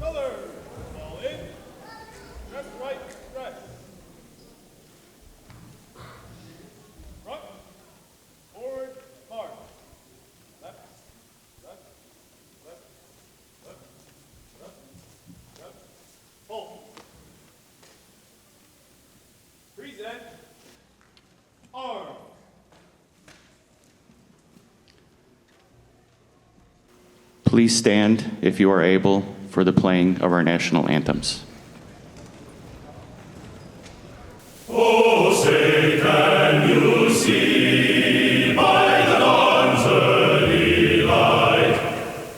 Color. All in. Left, right, stretch. Front. Forward, march. Left, left, left, left, left, left. Hold. Present. Arm. Please stand, if you are able, for the playing of our national anthems. Oh, say can you see by the dawn's early light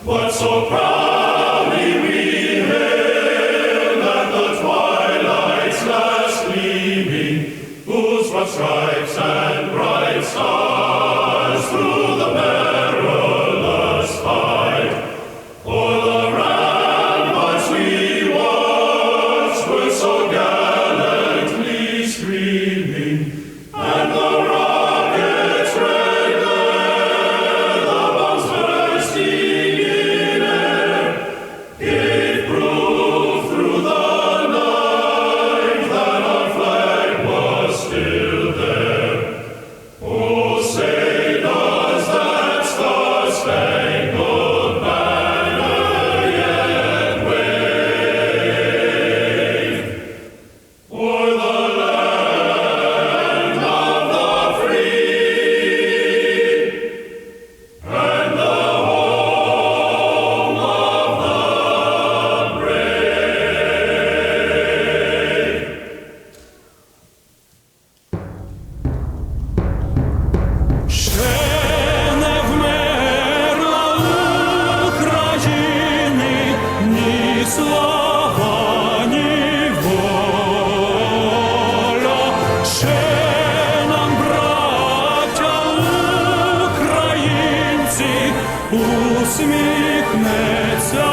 what so proudly we hailed at the twilight's last gleaming, whose broad stripes and bright stars through the perilous fight o'er the ramparts we watched were so gallantly streaming, and the rockets' red glare, the bombs bursting in air, gave proof through the night that our flag was still there. Oh, say does that star-spangled banner yet wave o'er the land of the free and the home of the brave? Ще не вмерла України ні слава, ні воля. Ще нам, браття українці, усміхнеться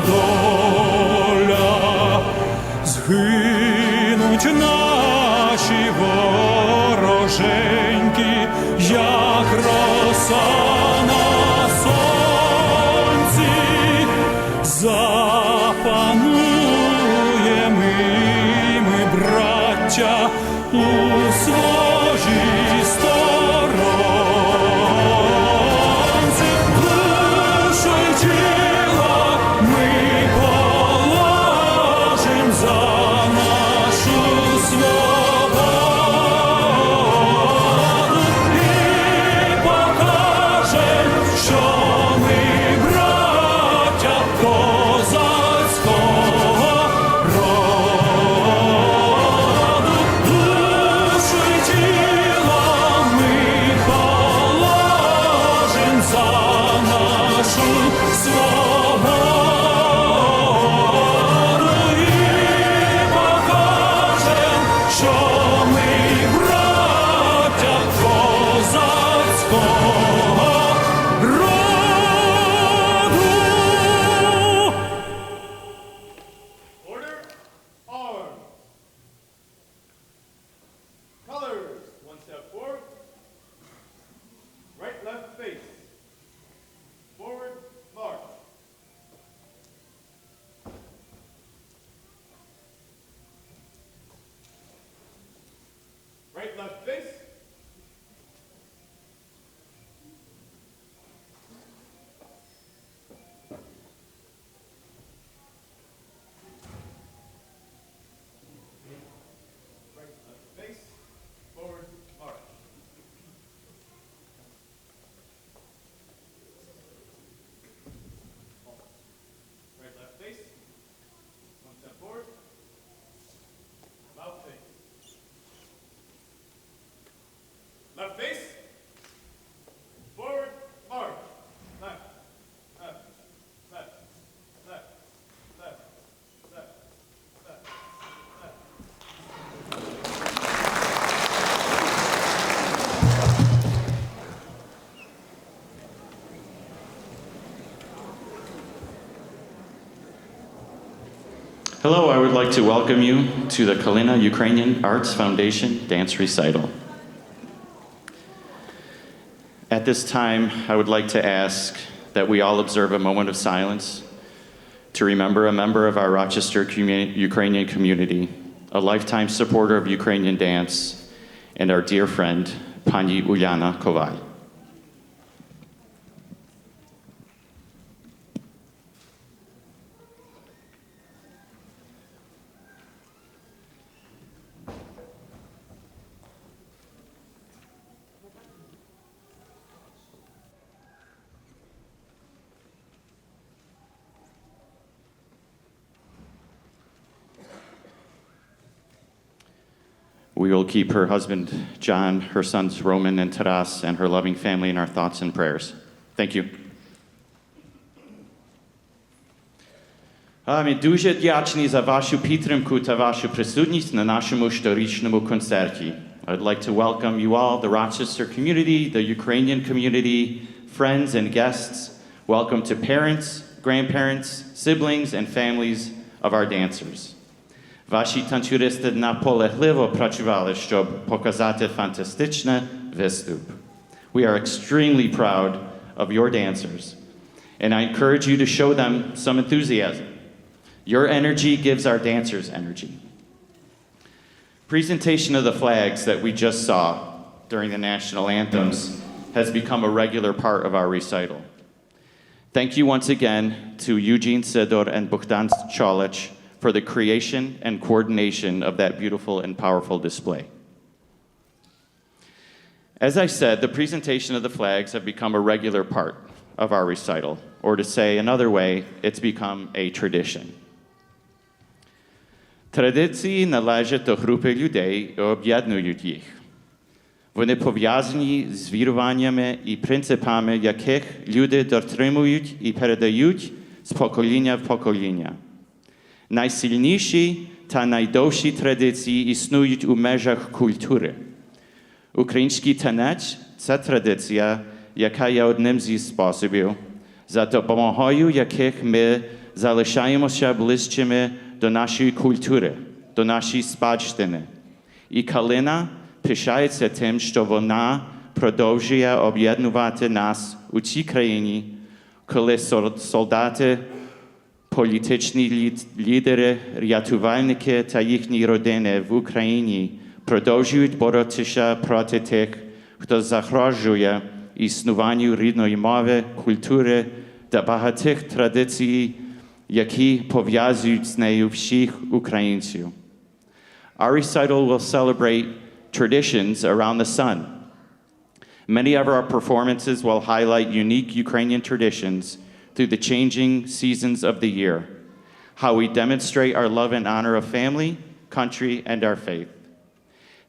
доля. Згинуть наші вороженьки, як роса на сонці. Запануєм і ми, браття, у своїй сторонці. Душу й тіло ми положим за нашу свободу і покажем, що ми браття козацького роду. Душу й тіло ми положим за нашу свободу і покажем, що ми браття козацького роду. Order. Arm. Colors. One step forward. Right, left, face. Forward, march. Right, left, face. Right, left, face. Forward, march. Right, left, face. One step forward. About face. Left face. Forward, march. Left, left, left, left, left, left, left, left. Hello, I would like to welcome you to the Kalyna Ukrainian Arts Foundation Dance Recital. At this time, I would like to ask that we all observe a moment of silence to remember a member of our Rochester Ukrainian community, a lifetime supporter of Ukrainian dance, and our dear friend, Pani Uliana Kowal. We will keep her husband, John, her sons, Roman and Taras, and her loving family in our thoughts and prayers. Thank you. Ми дуже вдячні за вашу підтримку та вашу присутність на нашому щорічному концерті. I'd like to welcome you all, the Rochester community, the Ukrainian community, friends and guests. Welcome to parents, grandparents, siblings, and families of our dancers. Ваші танцюристи наполегливо працювали, щоб показати фантастичний виступ. We are extremely proud of your dancers, and I encourage you to show them some enthusiasm. Your energy gives our dancers energy. Presentation of the flags that we just saw during the national anthems has become a regular part of our recital. Thank you once again to Eugene Sidor and Bogdan Cholich for the creation and coordination of that beautiful and powerful display. As I said, the presentation of the flags have become a regular part of our recital, or to say another way, it's become a tradition. Традиції належать до групи людей і об'єднують їх. Вони пов'язані з віруваннями і принципами, яких люди дотримують і передають з покоління в покоління. Найсильніші та найдовші традиції існують у межах культури. Український танець – це традиція, яка є одним зі способів, за допомогою яких ми залишаємося ближчими до нашої культури, до нашої спадщини. І Kalyna пишається тим, що вона продовжує об'єднувати нас у цій країні, коли солдати, політичні лідери, рятувальники та їхні родини в Україні продовжують боротися проти тих, хто загрожує існуванню рідної мови, культури та багатих традицій, які пов'язують з нею всіх українців. Our recital will celebrate traditions around the sun. Many of our performances will highlight unique Ukrainian traditions through the changing seasons of the year, how we demonstrate our love and honor of family, country, and our faith.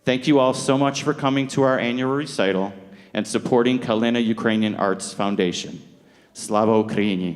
Thank you all so much for coming to our annual recital and supporting Kalyna Ukrainian Arts Foundation. Slava Ukraini!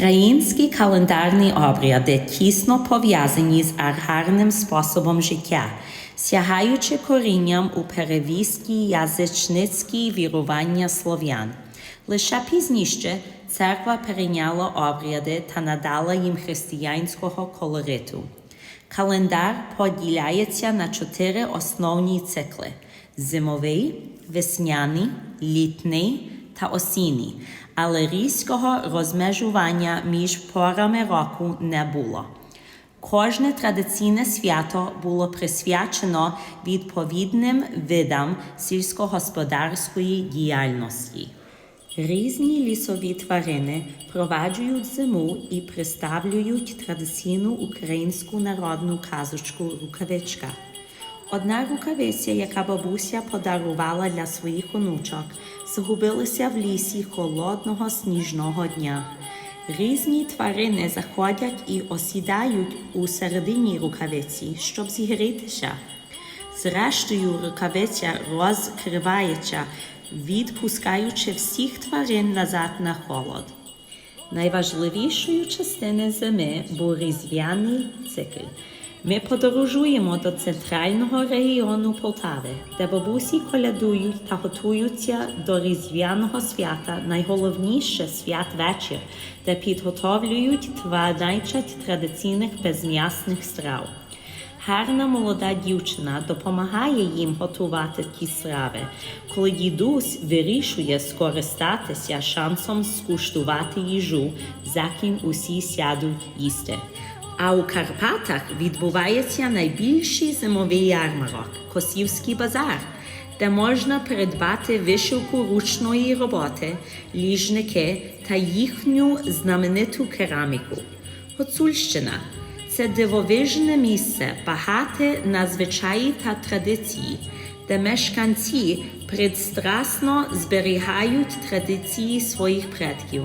Українські календарні обряди тісно пов'язані з аграрним способом життя, сягаючи корінням у перевізкі язичницькі вірування слов'ян. Лише пізніше церква перейняла обряди та надала їм християнського колориту. Календар поділяється на 4 основні цикли – зимовий, весняний, літній та осінній, але різкого розмежування між порами року не було. Кожне традиційне свято було присвячено відповідним видам сільськогосподарської діяльності. Різні лісові тварини проваджують зиму і представляють традиційну українську народну казочку «Рукавичка». Одна рукавиця, яка бабуся подарувала для своїх онучок, згубилася в лісі холодного сніжного дня. Різні тварини заходять і осідають у середині рукавиці, щоб зігрітися. Зрештою, рукавиця розкривається, відпускаючи всіх тварин назад на холод. Найважливішою частиною зими був різдвяний цикл. Ми подорожуємо до центрального регіону Полтави, де бабусі колядують та готуються до різдвяного свята, найголовніше святвечір, де підготовлюють 12 традиційних безм'ясних страв. Гарна молода дівчина допомагає їм готувати ті страви, коли дідусь вирішує скористатися шансом скуштувати їжу, за ким усі сядуть їсти. А у Карпатах відбувається найбільший зимовий ярмарок – Косівський базар, де можна придбати вишивку ручної роботи, ліжники та їхню знамениту кераміку. Гуцульщина – це дивовижне місце, багате на звичаї та традиції, де мешканці пристрасно зберігають традиції своїх предків.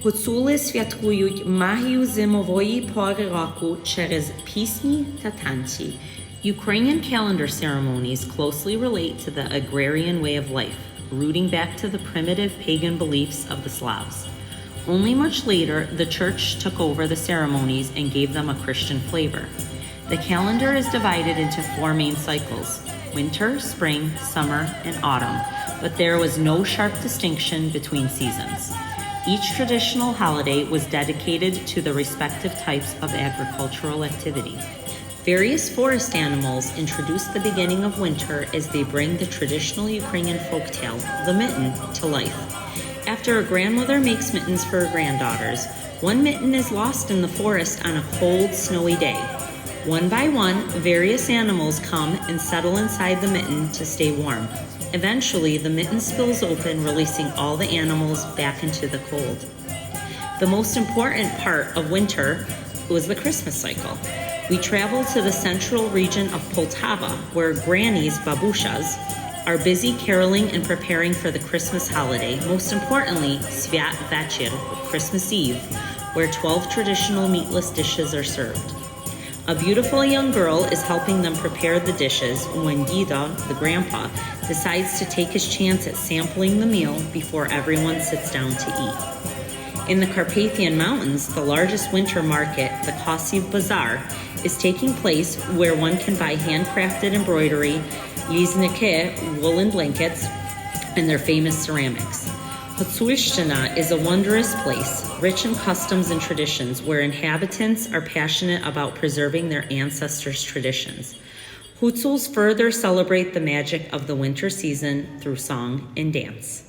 Гуцули святкують магію зимової пори року через пісні та танці. Ukrainian calendar ceremonies closely relate to the agrarian way of life, rooting back to the primitive pagan beliefs of the Slavs. Only much later, the church took over the ceremonies and gave them a Christian flavor. The calendar is divided into 4 main cycles: winter, spring, summer, and autumn, but there was no sharp distinction between seasons. Each traditional holiday was dedicated to the respective types of agricultural activity. Various forest animals introduce the beginning of winter as they bring the traditional Ukrainian folktale, the mitten, to life. After a grandmother makes mittens for her granddaughters, one mitten is lost in the forest on a cold, snowy day. One by one, various animals come and settle inside the mitten to stay warm. Eventually, the mitten spills open, releasing all the animals back into the cold. The most important part of winter was the Christmas cycle. We traveled to the central region of Poltava, where grannies, babushas, are busy caroling and preparing for the Christmas holiday, most importantly, Sviat Večer, Christmas Eve, where 12 traditional meatless dishes are served. A beautiful young girl is helping them prepare the dishes when Dida, the grandpa, decides to take his chance at sampling the meal before everyone sits down to eat. In the Carpathian Mountains, the largest winter market, the Kosiv Bazaar, is taking place where one can buy handcrafted embroidery, liznike, woolen blankets, and their famous ceramics. Gutsulshtina is a wondrous place, rich in customs and traditions, where inhabitants are passionate about preserving their ancestors' traditions. Hutsuls further celebrate the magic of the winter season through song and dance.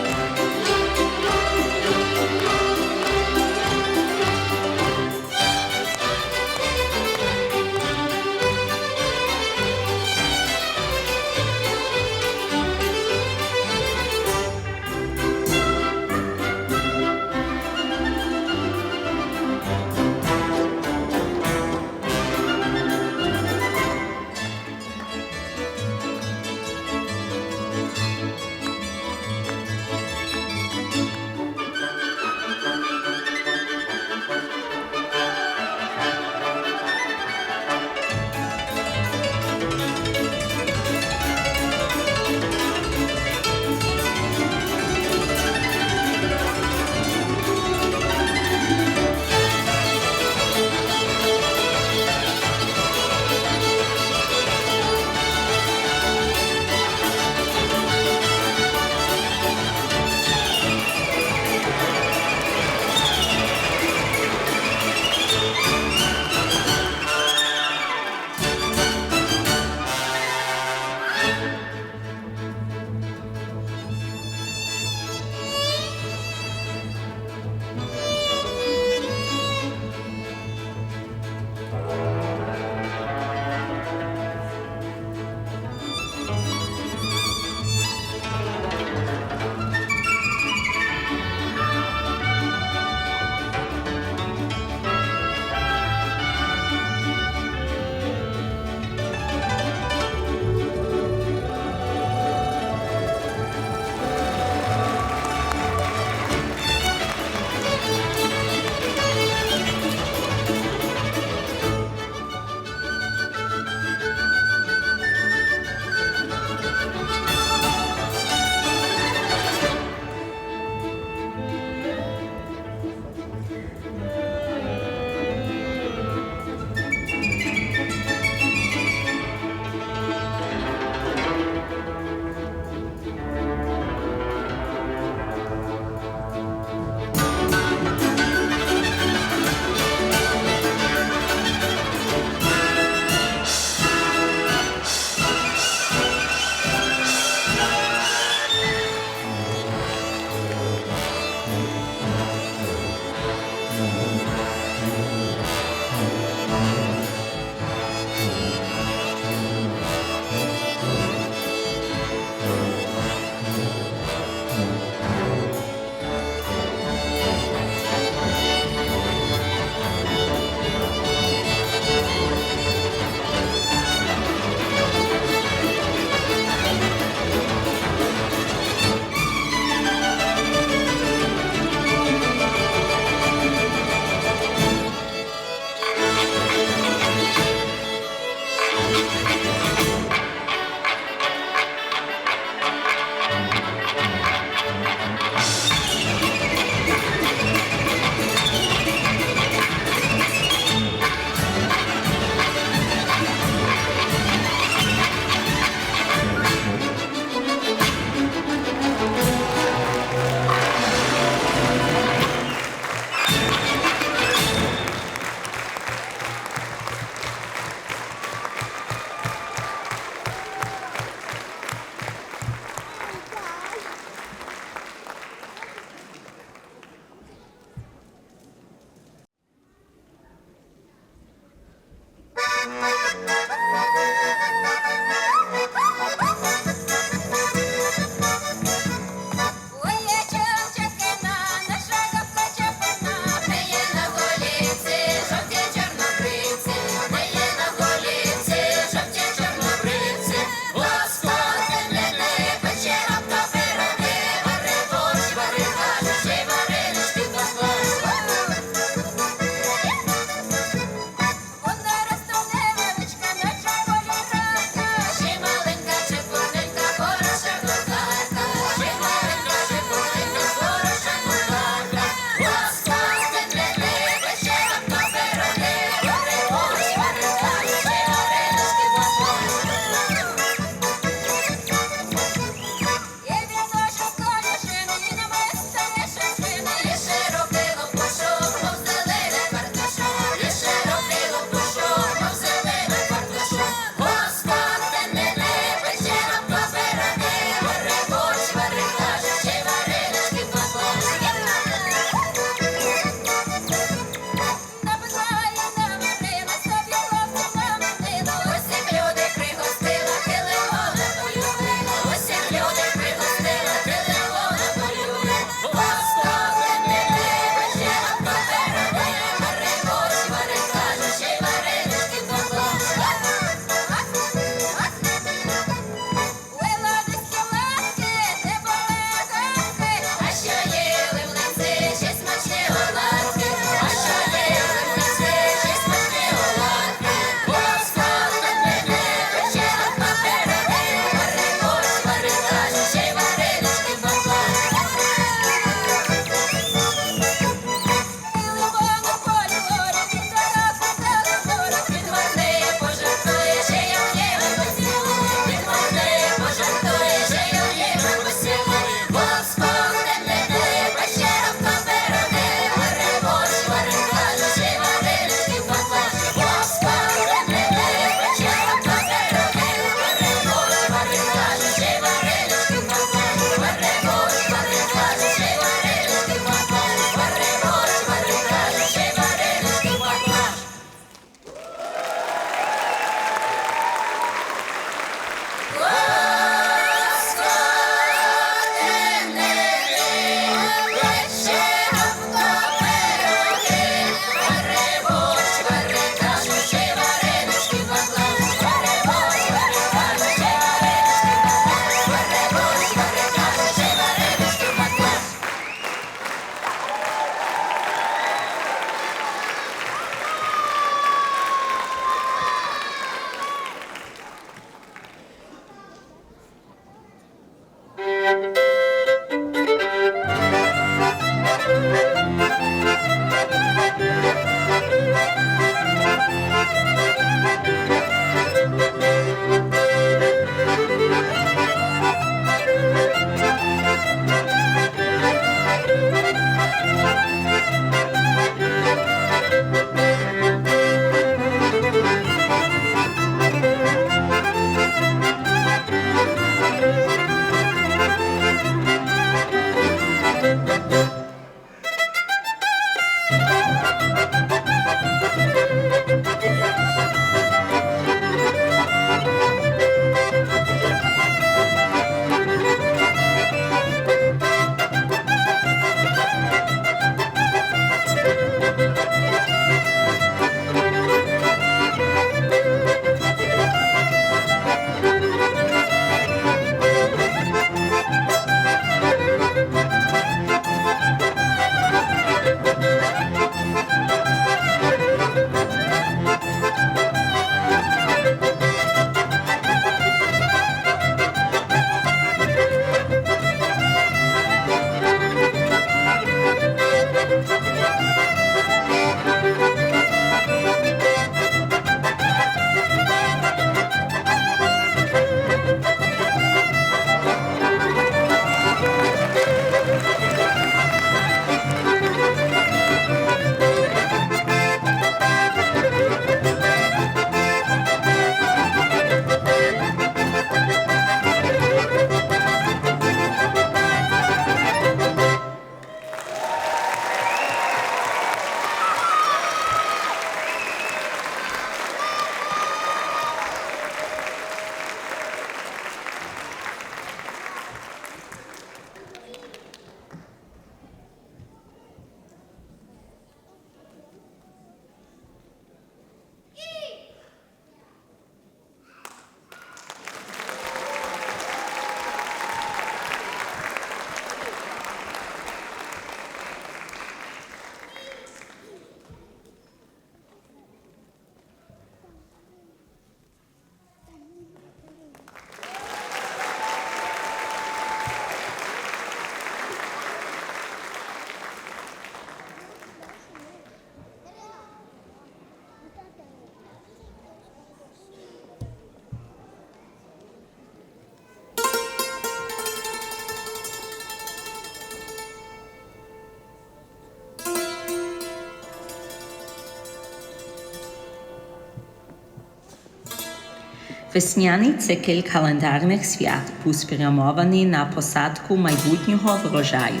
Весняний цикл календарних свят був спрямований на посадку майбутнього врожаю.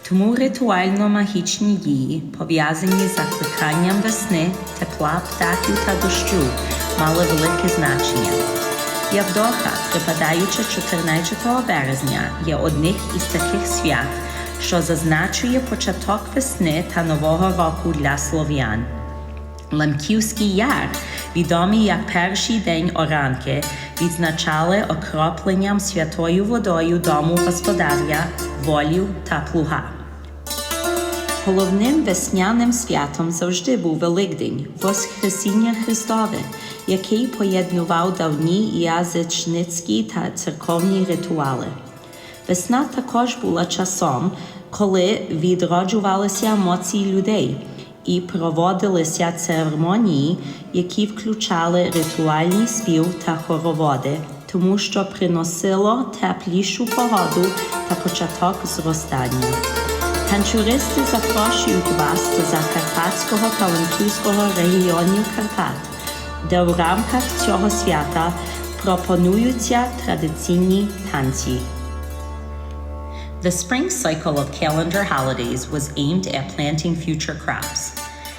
Тому ритуально-магічні дії, пов'язані з закликанням весни, тепла, птахів та дощу, мали велике значення. Явдоха, припадаюча 14 березня, є одним із таких свят, що зазначує початок весни та нового року для слов'ян. Лемківський яр, відомий як перший день оранки, відзначали окропленням святою водою дому господаря, волів та плуга. Головним весняним святом завжди був Великдень, Воскресіння Христове, який поєднував давні язичницькі та церковні ритуали. Весна також була часом, коли відроджувалися емоції людей і проводилися церемонії, які включали ритуальний спів та хороводи, тому що приносило теплішу погоду та початок зростання. Танцюристи запрошують вас до Закарпатського та Лемківського регіонів Карпат, де в рамках цього свята пропонуються традиційні танці. The spring cycle of calendar holidays was aimed at planting future crops.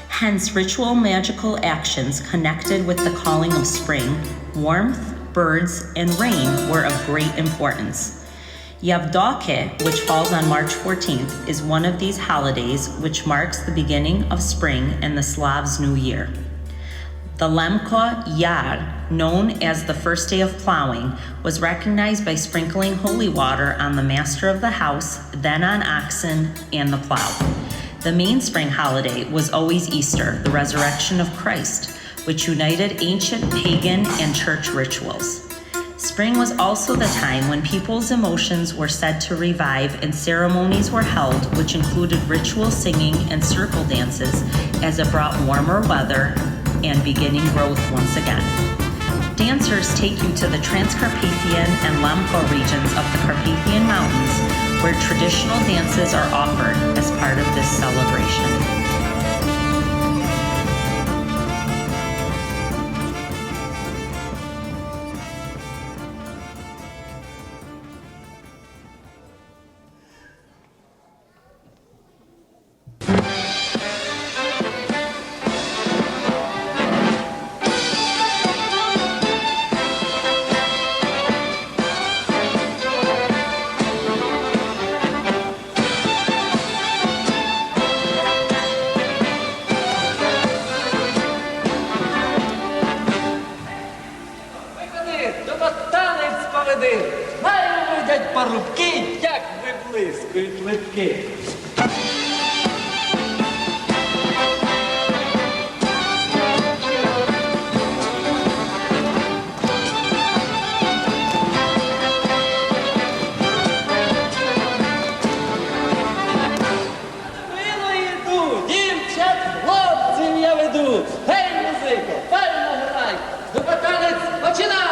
Hence, ritual magical actions connected with the calling of spring, warmth, birds, and rain were of great importance. Yavdoke, which falls on March 14th, is one of these holidays which marks the beginning of spring and the Slavs' New Year. The Lemko Yar, known as the first day of plowing, was recognized by sprinkling holy water on the master of the house, then on oxen and the plow. The main spring holiday was always Easter, the resurrection of Christ, which united ancient pagan and church rituals. Spring was also the time when people's emotions were said to revive and ceremonies were held, which included ritual singing and circle dances as it brought warmer weather and beginning growth once again. Dancers take you to the Transcarpathian and Lemko regions of the Carpathian Mountains, where traditional dances are offered as part of this celebration. Хай видять парубки, як виблискують литки. Дівчат, хлопців я веду. Гей, музико, файно грай, дуба танець починай!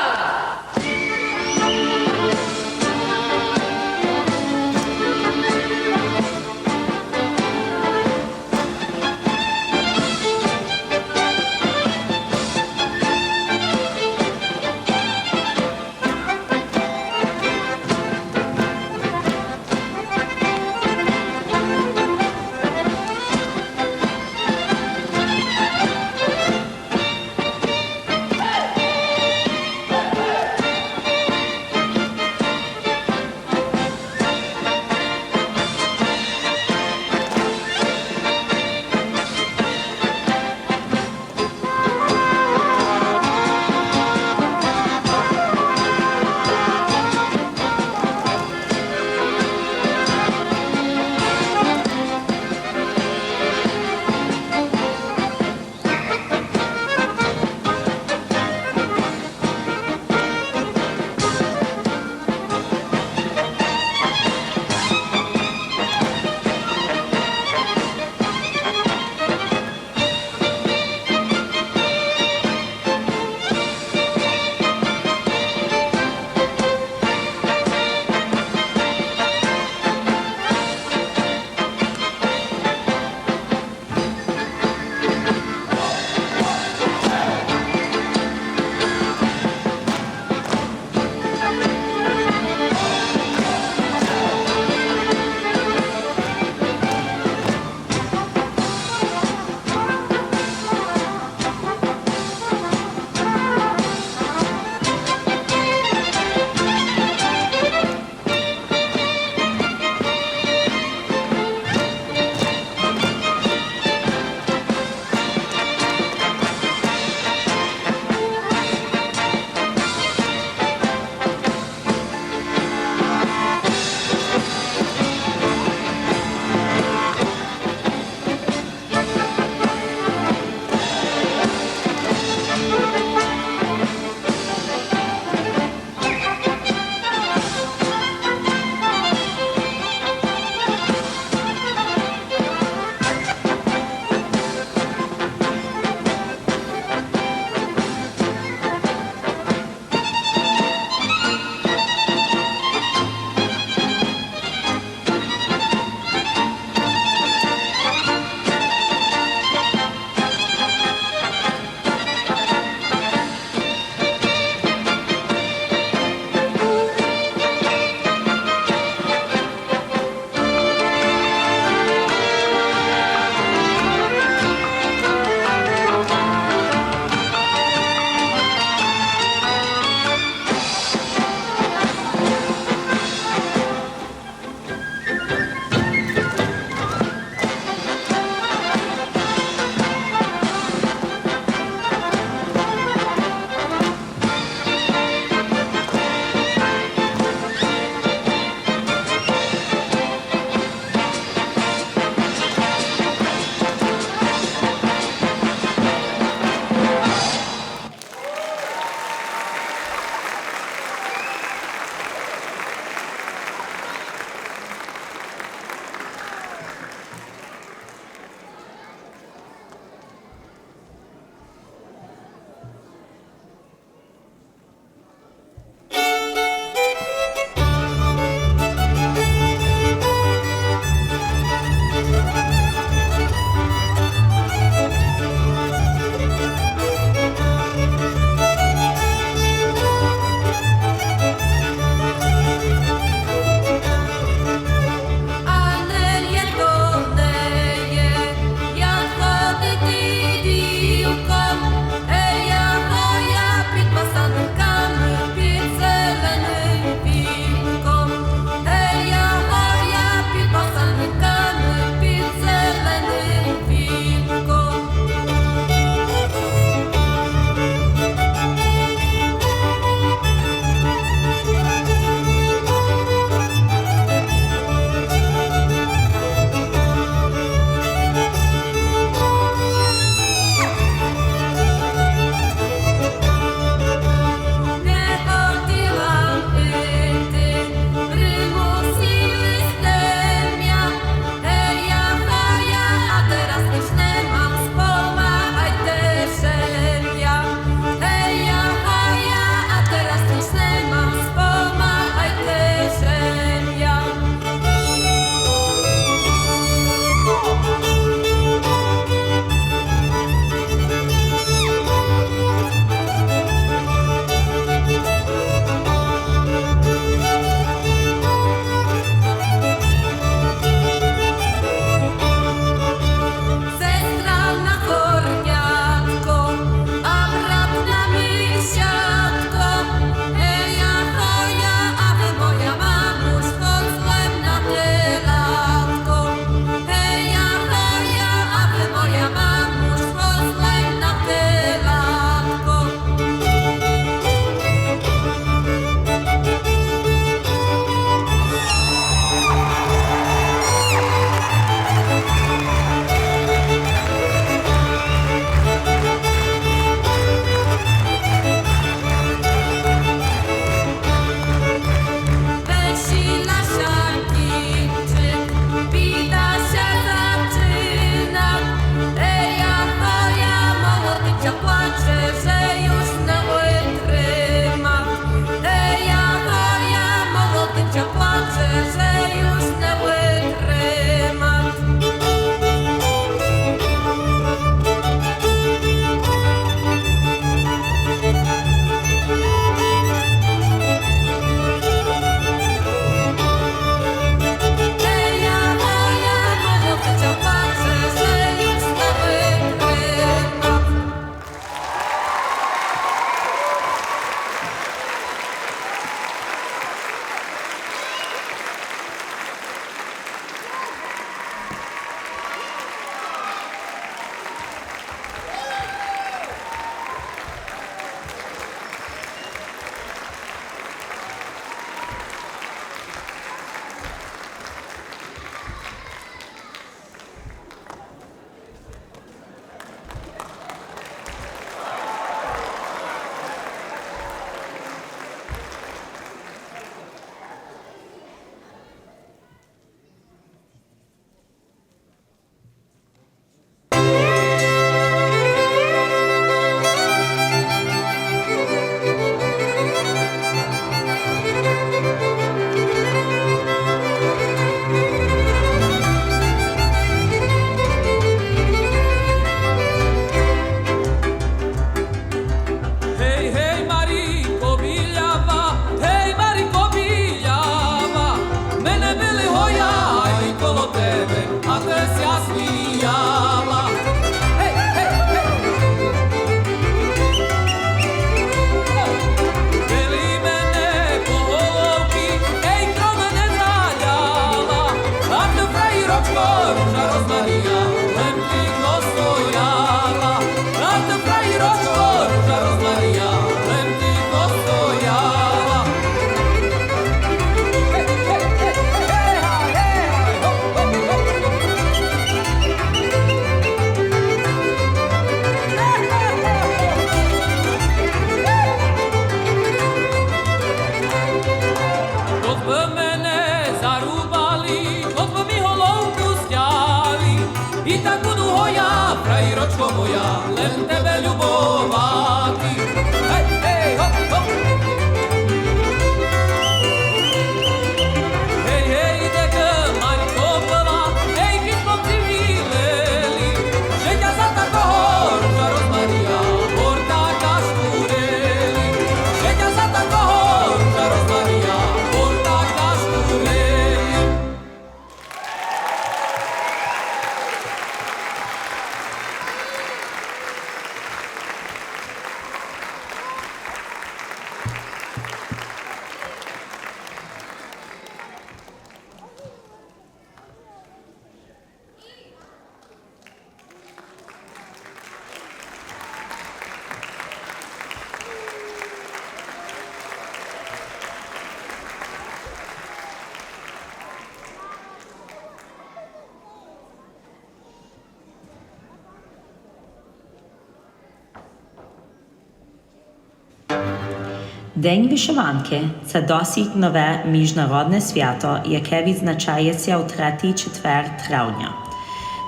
День вишиванки – це досить нове міжнародне свято, яке відзначається у третій четвер травня.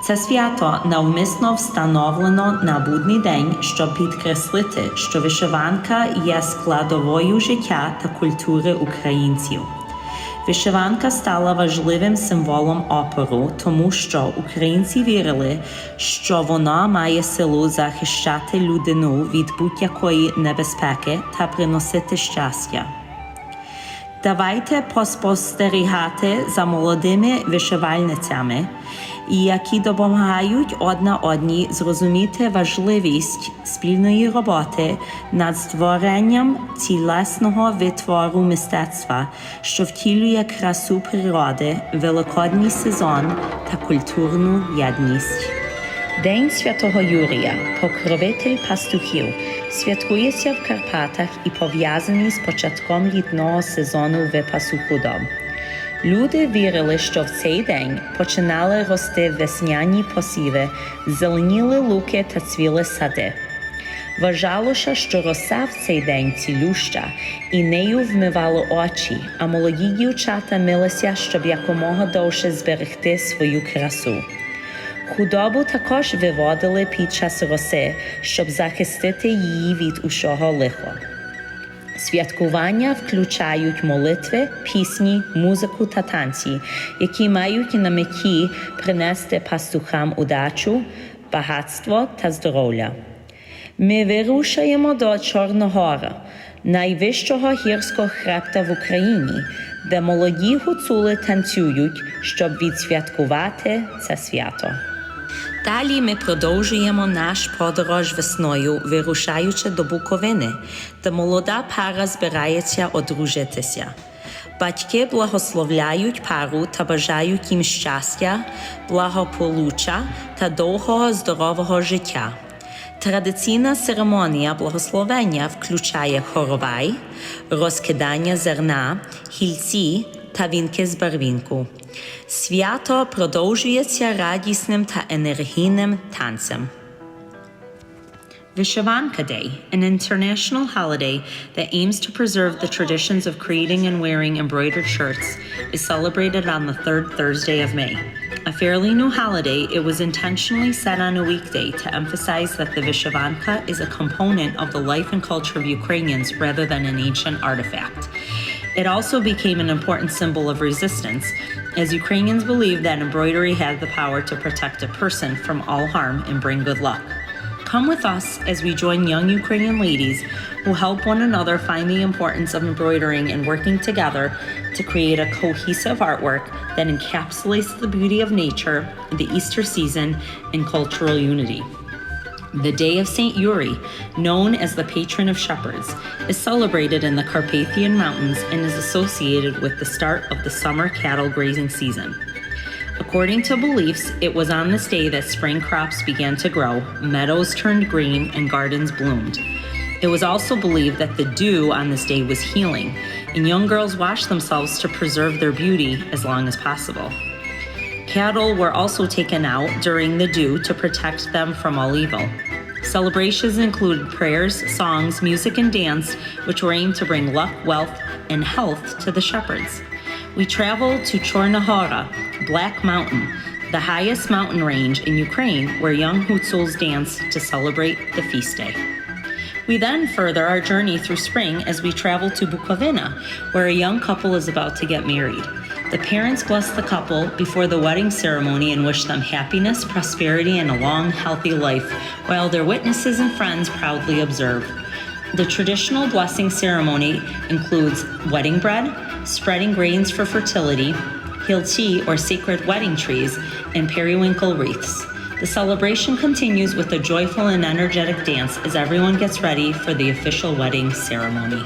Це свято навмисно встановлено на будній день, щоб підкреслити, що вишиванка є складовою життя та культури українців. Вишиванка стала важливим символом опору, тому що українці вірили, що вона має силу захищати людину від будь-якої небезпеки та приносити щастя. Давайте поспостерігати за молодими вишивальницями, які допомагають одна одній зрозуміти важливість спільної роботи над створенням цілісного витвору мистецтва, що втілює красу природи, великодній сезон та культурну єдність. День Святого Юрія, покровитель пастухів, святкується в Карпатах і пов'язаний з початком літнього сезону випасу худоб. Люди вірили, що в цей день починали рости весняні посіви, зеленіли луки та цвіли сади. Вважалося, що роса в цей день цілюща, і нею вмивало очі, а молоді дівчата милися, щоб якомога довше зберегти свою красу. Худобу також виводили під час роси, щоб захистити її від усього лиха. Святкування включають молитви, пісні, музику та танці, які мають на меті принести пастухам удачу, багатство та здоров'я. Ми вирушаємо до Чорногора, найвищого гірського хребта в Україні, де молоді гуцули танцюють, щоб відсвяткувати це свято. Далі ми продовжуємо наш подорож весною, вирушаючи до Буковини, де молода пара збирається одружитися. Батьки благословляють пару та бажають їм щастя, благополуччя та довгого здорового життя. Традиційна церемонія благословення включає хоровай, розкидання зерна, гільці та вінки з барвінку. Свято продовжується радісним та енергійним танцем. Vyshavanka Day, an international holiday that aims to preserve the traditions of creating and wearing embroidered shirts, is celebrated on the third Thursday of May. A fairly new holiday, it was intentionally set on a weekday to emphasize that the Vyshavanka is a component of the life and culture of Ukrainians rather than an ancient artifact. It also became an important symbol of resistance, as Ukrainians believe that embroidery had the power to protect a person from all harm and bring good luck. Come with us as we join young Ukrainian ladies who help one another find the importance of embroidering and working together to create a cohesive artwork that encapsulates the beauty of nature, the Easter season, and cultural unity. The Day of St. Yuri, known as the patron of shepherds, is celebrated in the Carpathian Mountains and is associated with the start of the summer cattle grazing season. According to beliefs, it was on this day that spring crops began to grow, meadows turned green, and gardens bloomed. It was also believed that the dew on this day was healing, and young girls washed themselves to preserve their beauty as long as possible. Cattle were also taken out during the dew to protect them from all evil. Celebrations included prayers, songs, music, and dance, which were aimed to bring luck, wealth, and health to the shepherds. We traveled to Chornohora, Black Mountain, the highest mountain range in Ukraine, where young Hutsuls dance to celebrate the feast day. We then further our journey through spring as we travel to Bukovina, where a young couple is about to get married. The parents bless the couple before the wedding ceremony and wish them happiness, prosperity, and a long, healthy life, while their witnesses and friends proudly observe. The traditional blessing ceremony includes wedding bread, spreading grains for fertility, hilti or sacred wedding trees, and periwinkle wreaths. The celebration continues with a joyful and energetic dance as everyone gets ready for the official wedding ceremony.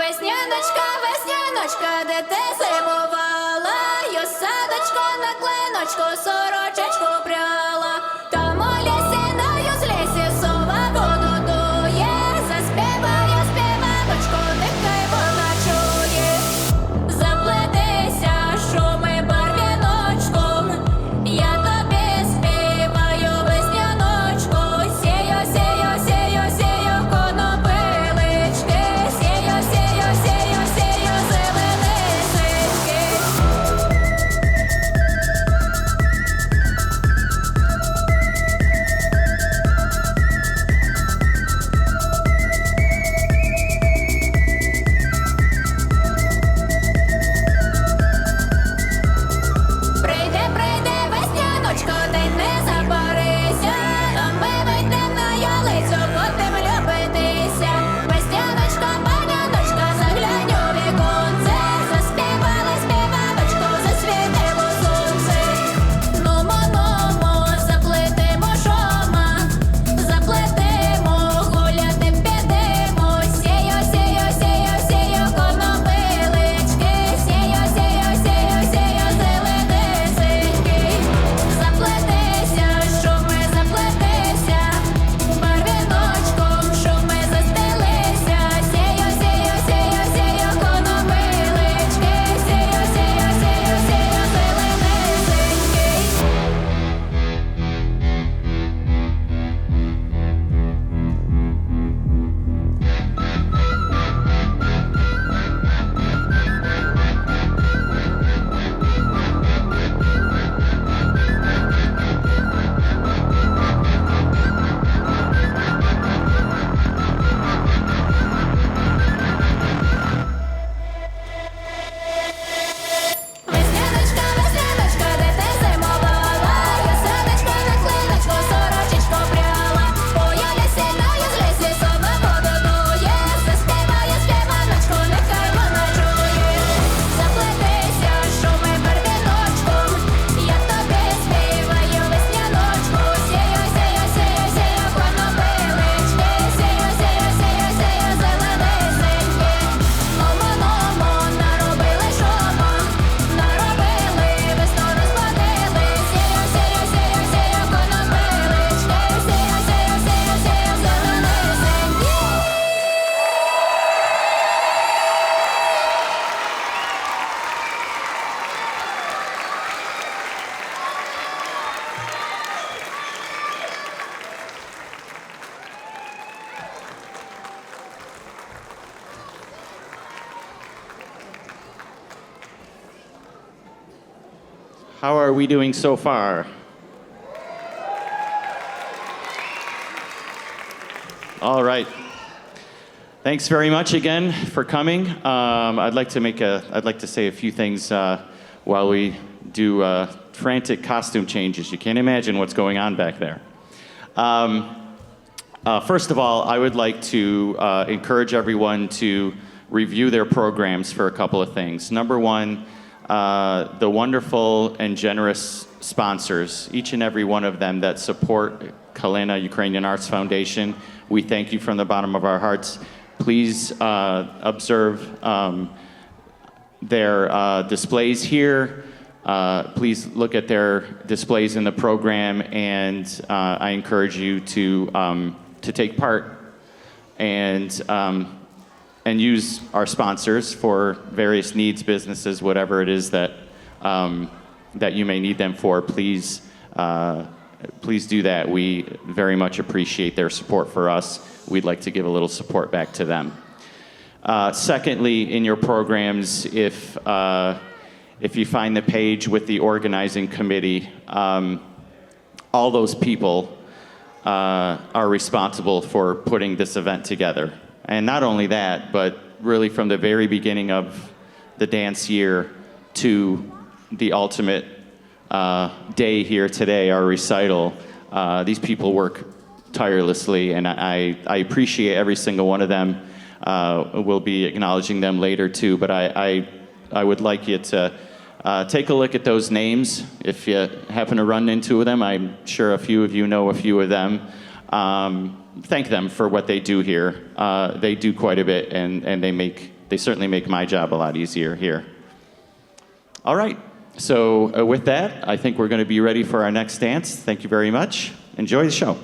Весняночка, весняночка, де ти зимувала, й садочко на клиночку, сорочечку пряла. Там у лісі, на лісі, сова воду дує, заспіває співаночку, нехай вона чує. Заплетися, шуми барвіночком, я тобі співаю весняночку. Сію, сію, сію, сію, конопилички, сію, сію, сію, сію, зеленисеньки. Прийде, прийде весняночко, ти не забарися, а ми вийдем на ялицю, будем любитися. Весняночка, паняночка, заглянь у віконце, заспівали співаночку, засвітило сонце. Нумо, нумо, заплетемо шома, заплетемо, гуляти підемо. Сію, сію, сію, сію, конопилички, сію, сію, сію, сію, зеленисеньки. Заплетися, шуми, заплетися, барвіночком шуми застелися. Сію, сію, сію, сію, конопилички, сію, сію, сію, сію, зеленисеньки. Весняночка, весняночка, де ти зимувала, я садочко на клиночку, сорочечку пряла. Ой, лісі, на лісі, сова воду дує, заспіває співаночку, нехай вона чує. Заплетися, шуми барвіночком, я тобі співаю весняночку. Сію, сію, сію, сію, конопилички, сію, сію, сію, сію, зеленисеньки. Нумо, нумо, наробили шуму, наробили, весну розплодили. Сію, сію, сію, сію, конопилички, сію, сію, сію, сію, зеленисеньки. How are we doing so far? All right. Thanks very much again for coming. I'd like to say a few things while we do frantic costume changes. You can't imagine what's going on back there. First of all, I would like to encourage everyone to review their programs for a couple of things. Number one, the wonderful and generous sponsors, each and every one of them that support Kalyna Ukrainian Arts Foundation. We thank you from the bottom of our hearts. Please observe their displays here. Please look at their displays in the program, and I encourage you to take part and use our sponsors for various needs, businesses, whatever it is that that you may need them for. Please do that. We very much appreciate their support for us. We'd like to give a little support back to them. Secondly, in your programs, if you find the page with the organizing committee, all those people are responsible for putting this event together. And not only that, but really from the very beginning of the dance year to the ultimate day here today, our recital, these people work tirelessly, and I appreciate every single one of them. We'll be acknowledging them later too, but I would like you to take a look at those names. If you happen to run into them, I'm sure a few of you know a few of them. Thank them for what they do here. They do quite a bit, and they make they certainly make my job a lot easier here. All right, so with that, I think we're going to be ready for our next dance. Thank you very much. Enjoy the show.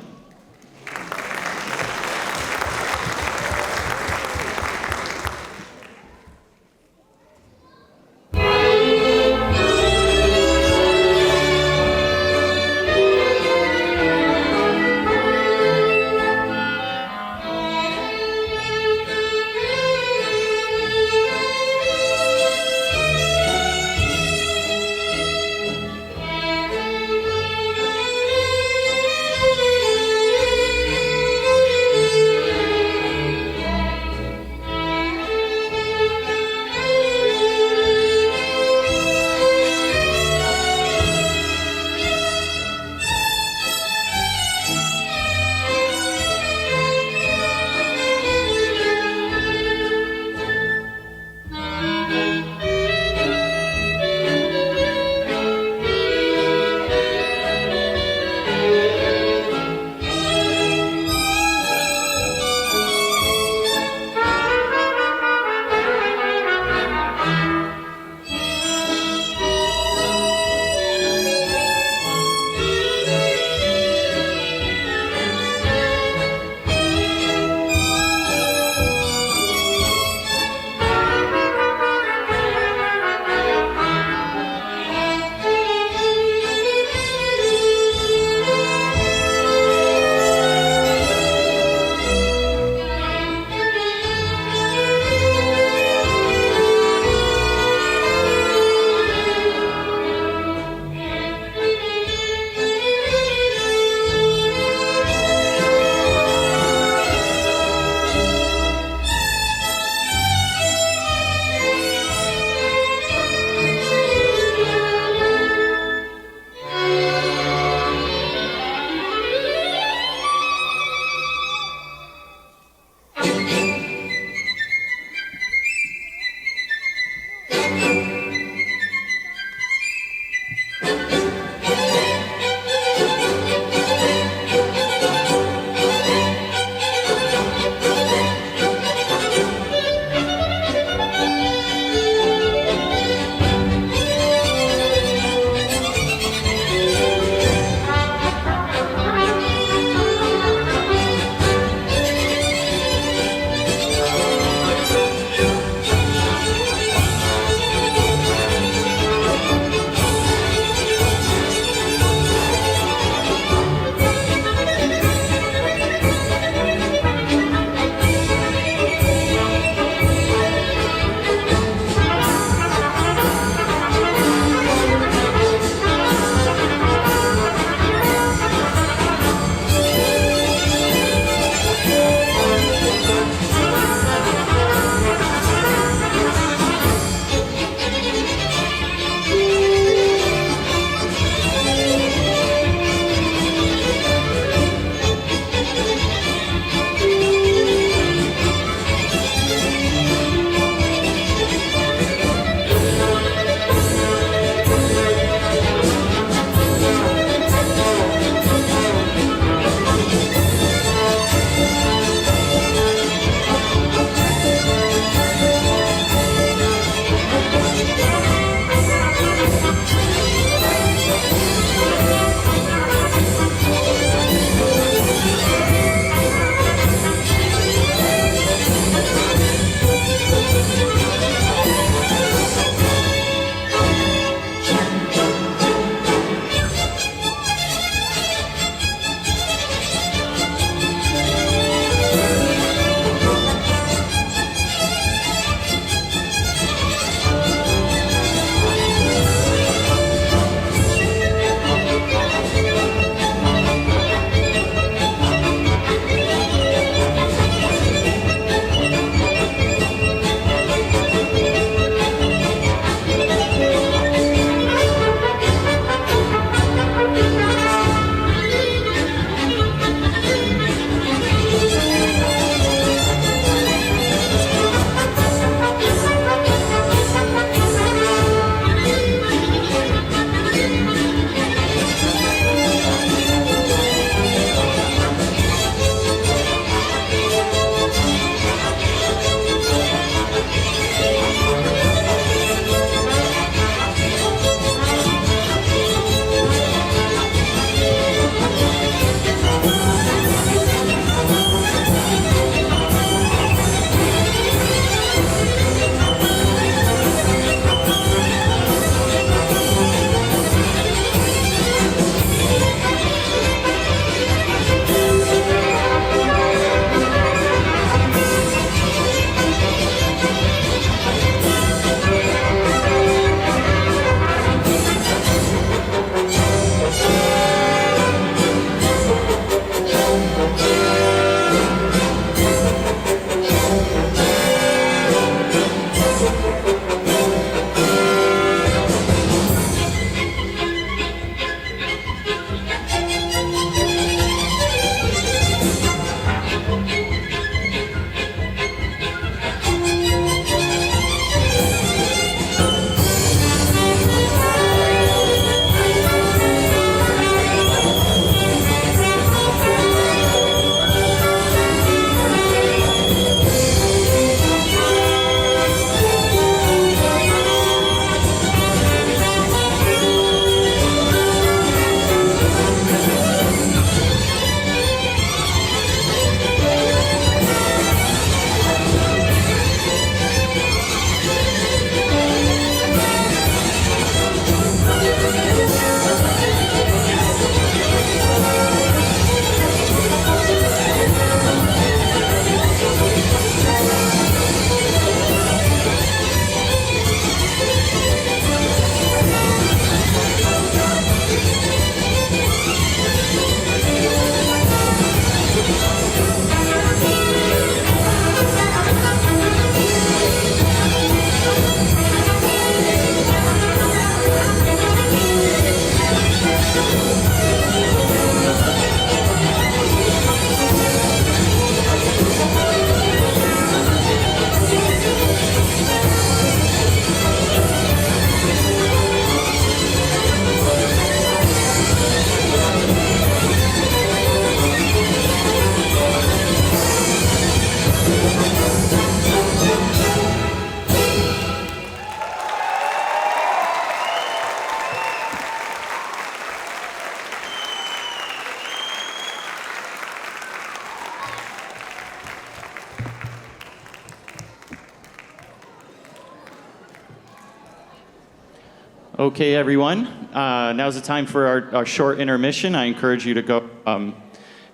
Okay, everyone. Now's the time for our short intermission. I encourage you to go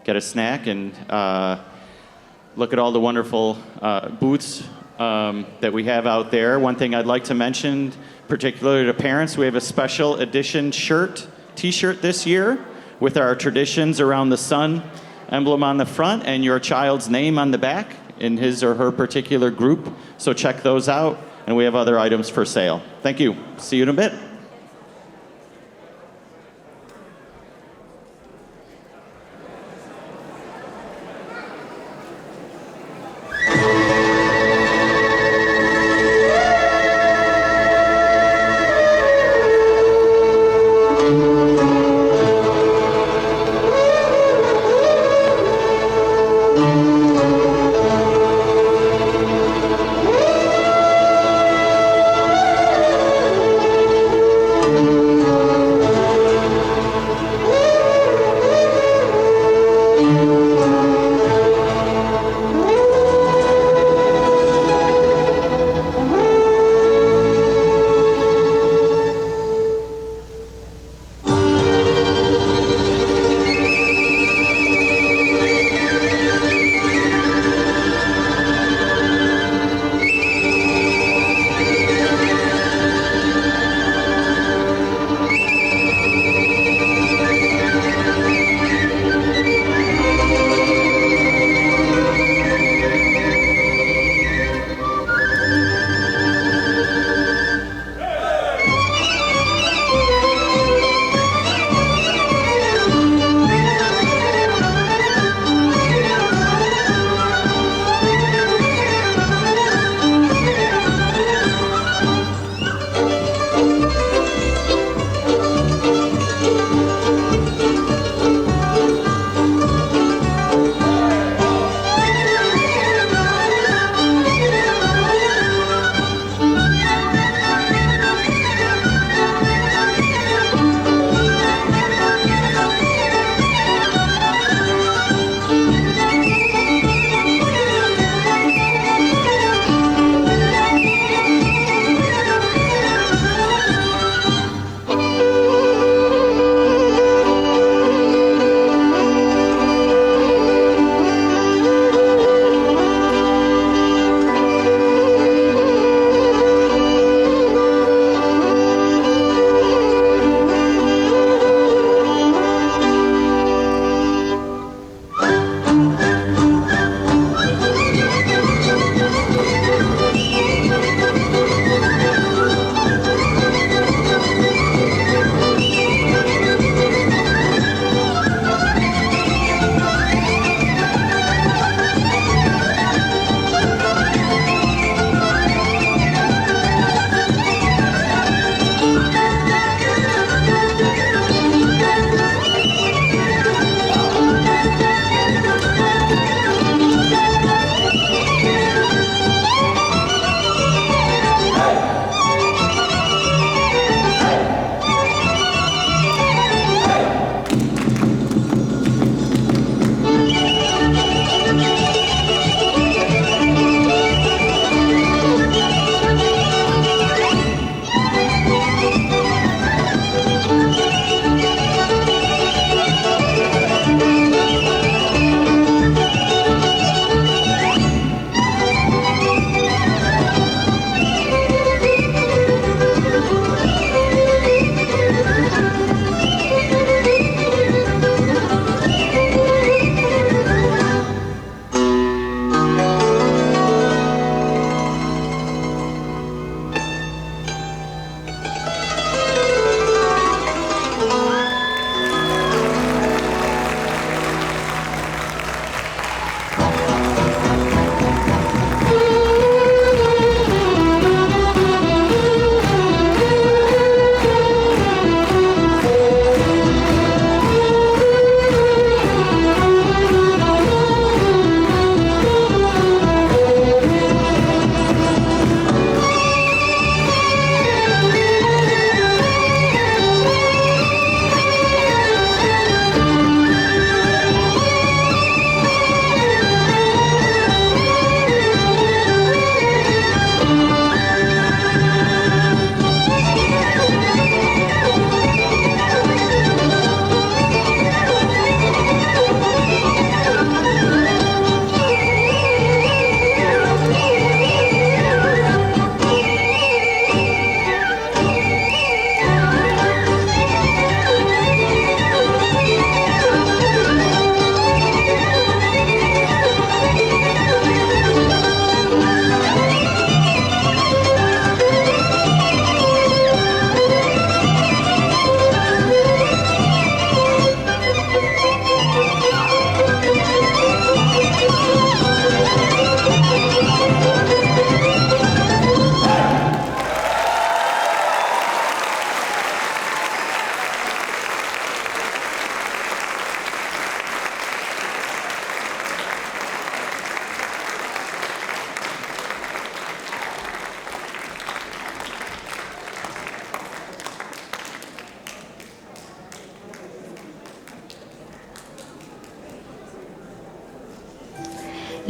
get a snack and look at all the wonderful booths that we have out there. One thing I'd like to mention, particularly to parents, we have a special edition t-shirt this year with our traditions around the sun emblem on the front and your child's name on the back in his or her particular group. So check those out, and we have other items for sale. Thank you. See you in a bit.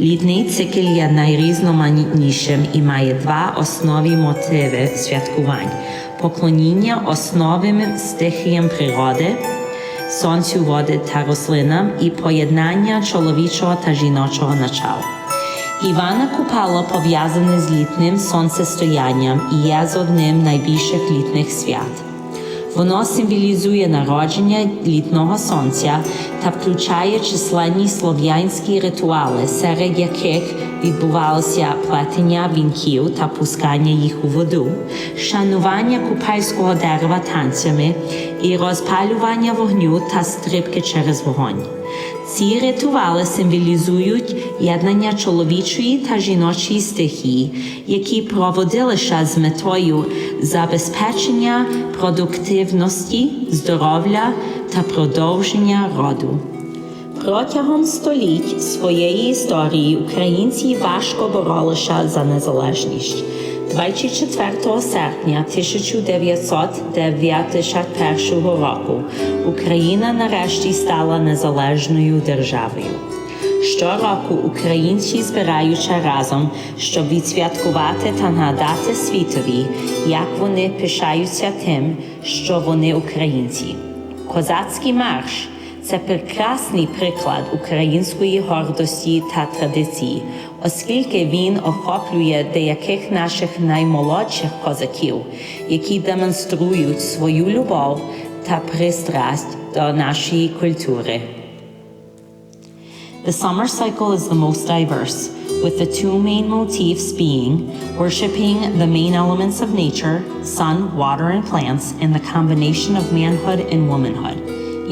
Літній цикл є найрізноманітнішим і має два основні мотиви святкувань – поклоніння основним стихіям природи, сонцю, води та рослинам і поєднання чоловічого та жіночого начал. Івана Купала пов'язане з літнім сонцестоянням і є з одним найбільших літніх свят. Воно символізує народження літнього сонця та включає численні слов'янські ритуали, серед яких відбувалося плетення вінків та пускання їх у воду, шанування купальського дерева танцями і розпалювання вогню та стрибки через вогонь. Ці ритуали символізують єднання чоловічої та жіночої стихії, які проводилися з метою забезпечення продуктивності, здоров'я та продовження роду. Протягом століть своєї історії українці важко боролися за незалежність. 24 серпня 1991 року Україна нарешті стала незалежною державою. Щороку українці збираються разом, щоб відсвяткувати та нагадати світові, як вони пишаються тим, що вони українці. Козацький марш – це прекрасний приклад української гордості та традицій, оскільки він охоплює деяких наших наймолодших козаків, які демонструють свою любов та пристрасть до нашої культури. The summer cycle is the most diverse, with the two main motifs being worshiping the main elements of nature, sun, water, and plants, and the combination of manhood and womanhood.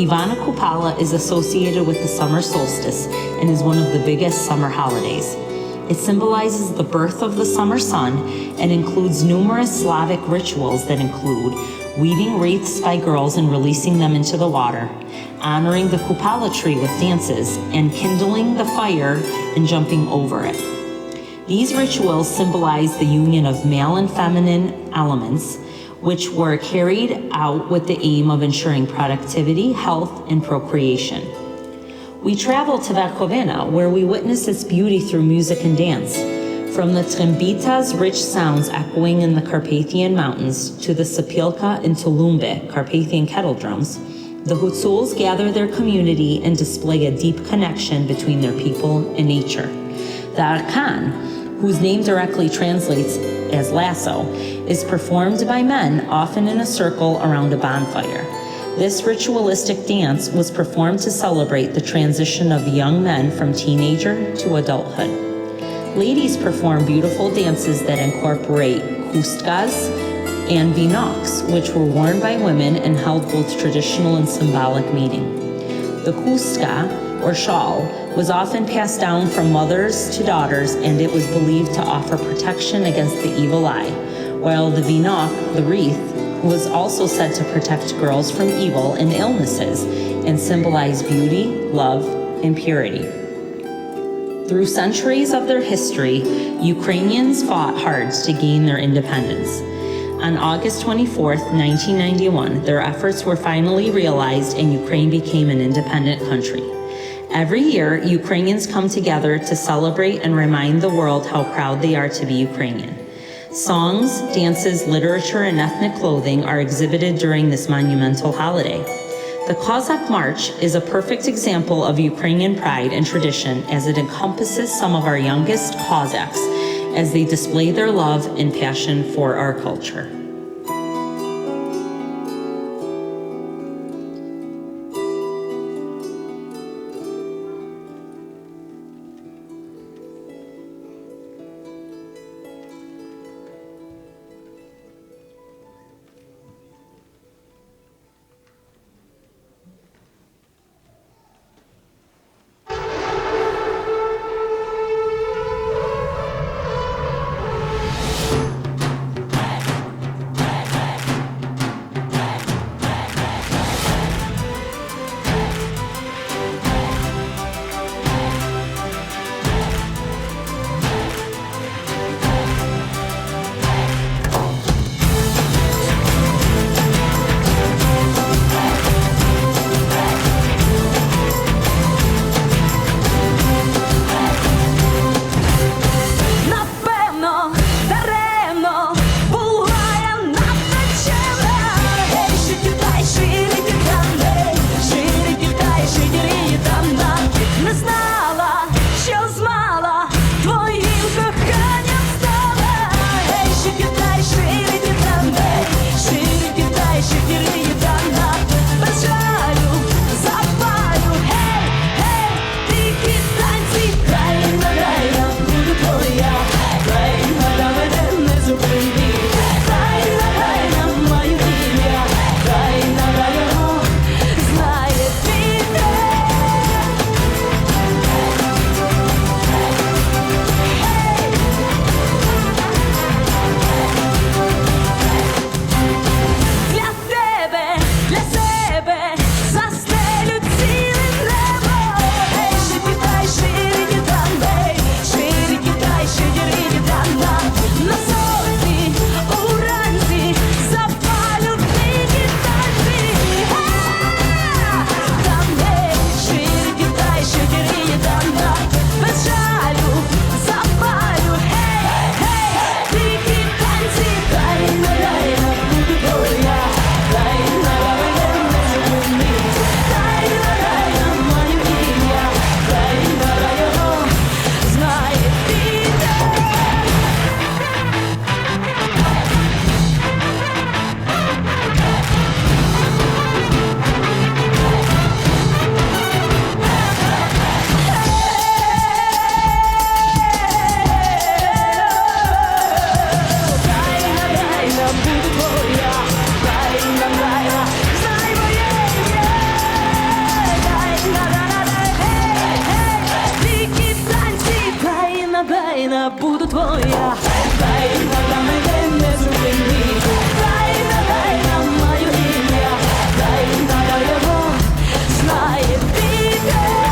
Ivana Kupala is associated with the summer solstice and is one of the biggest summer holidays. It symbolizes the birth of the summer sun and includes numerous Slavic rituals that include weaving wreaths by girls and releasing them into the water, honoring the Kupala tree with dances, and kindling the fire and jumping over it. These rituals symbolize the union of male and feminine elements, which were carried out with the aim of ensuring productivity, health, and procreation. We traveled to Verkhovina, where we witnessed its beauty through music and dance. From the Trembita's rich sounds echoing in the Carpathian Mountains to the Sapilka and Tulumbe, Carpathian kettle drums, the Hutsuls gather their community and display a deep connection between their people and nature. The Arkan, whose name directly translates as lasso, is performed by men, often in a circle around a bonfire. This ritualistic dance was performed to celebrate the transition of young men from teenager to adulthood. Ladies perform beautiful dances that incorporate khustkas and vinoks, which were worn by women and held both traditional and symbolic meaning. The khustka, or shawl, was often passed down from mothers to daughters, and it was believed to offer protection against the evil eye, while the vinok, the wreath, was also said to protect girls from evil and illnesses and symbolize beauty, love, and purity. Through centuries of their history, Ukrainians fought hard to gain their independence. On August 24, 1991, their efforts were finally realized and Ukraine became an independent country. Every year, Ukrainians come together to celebrate and remind the world how proud they are to be Ukrainian. Songs, dances, literature, and ethnic clothing are exhibited during this monumental holiday. The Cossack March is a perfect example of Ukrainian pride and tradition as it encompasses some of our youngest Cossacks as they display their love and passion for our culture. Україна, буду твоя. Україна, для мене не зупини. Україна, маю ім'я. Україна, його знає вітер.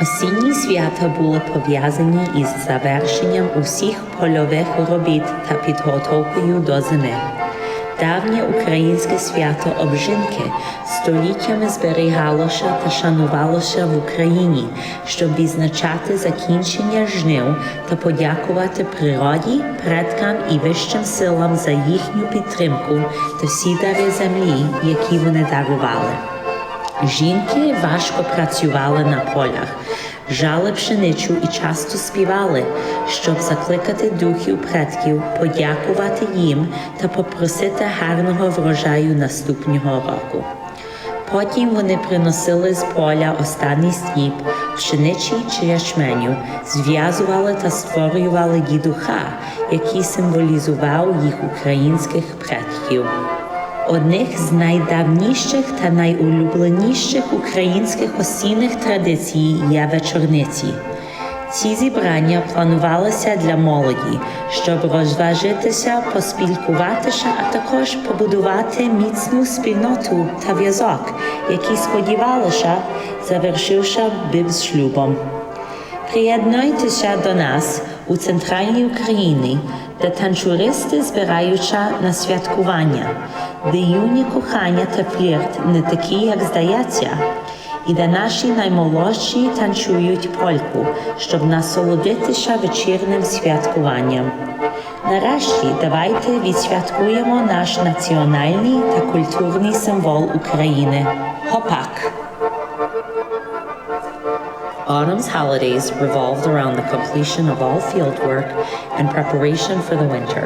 Осінні свята були пов'язані із завершенням усіх польових робіт та підготовкою до зими. Давнє українське свято обжинки століттями зберігалося та шанувалося в Україні, щоб відзначати закінчення жнив та подякувати природі, предкам і вищим силам за їхню підтримку та всі дари землі, які вони дарували. Жінки важко працювали на полях, жали пшеницю і часто співали, щоб закликати духів предків, подякувати їм та попросити гарного врожаю наступного року. Потім вони приносили з поля останній сніп, пшениці чи ячменю, зв'язували та створювали дідуха, який символізував їх українських предків. Одних з найдавніших та найулюбленіших українських осінних традицій є вечорниці. Ці зібрання планувалися для молоді, щоб розважитися, поспілкуватися, а також побудувати міцну спільноту та зв'язок, який, сподівалися, завершився б з шлюбом. Приєднуйтеся до нас у центральній Україні, де танцюристи збираються на святкування, де юні кохання та флірт не такі, як здається, і де наші наймолодші танцюють польку, щоб насолодитися вечірним святкуванням. Нарешті давайте відсвяткуємо наш національний та культурний символ України – гопак. Autumn's holidays revolved around the completion of all field work and preparation for the winter.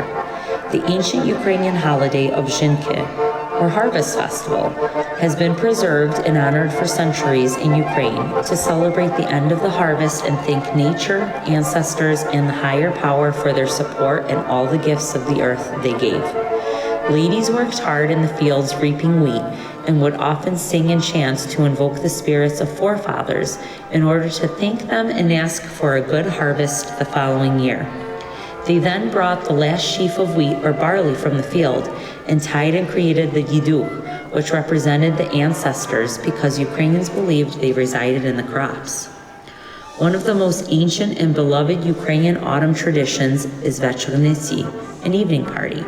The ancient Ukrainian holiday of Zhinki, or Harvest Festival, has been preserved and honored for centuries in Ukraine to celebrate the end of the harvest and thank nature, ancestors, and the higher power for their support and all the gifts of the earth they gave. Ladies worked hard in the fields reaping wheat and would often sing and chant to invoke the spirits of forefathers in order to thank them and ask for a good harvest the following year. They then brought the last sheaf of wheat or barley from the field and tied and created the yiduch, which represented the ancestors because Ukrainians believed they resided in the crops. One of the most ancient and beloved Ukrainian autumn traditions is vechernitsy, an evening party.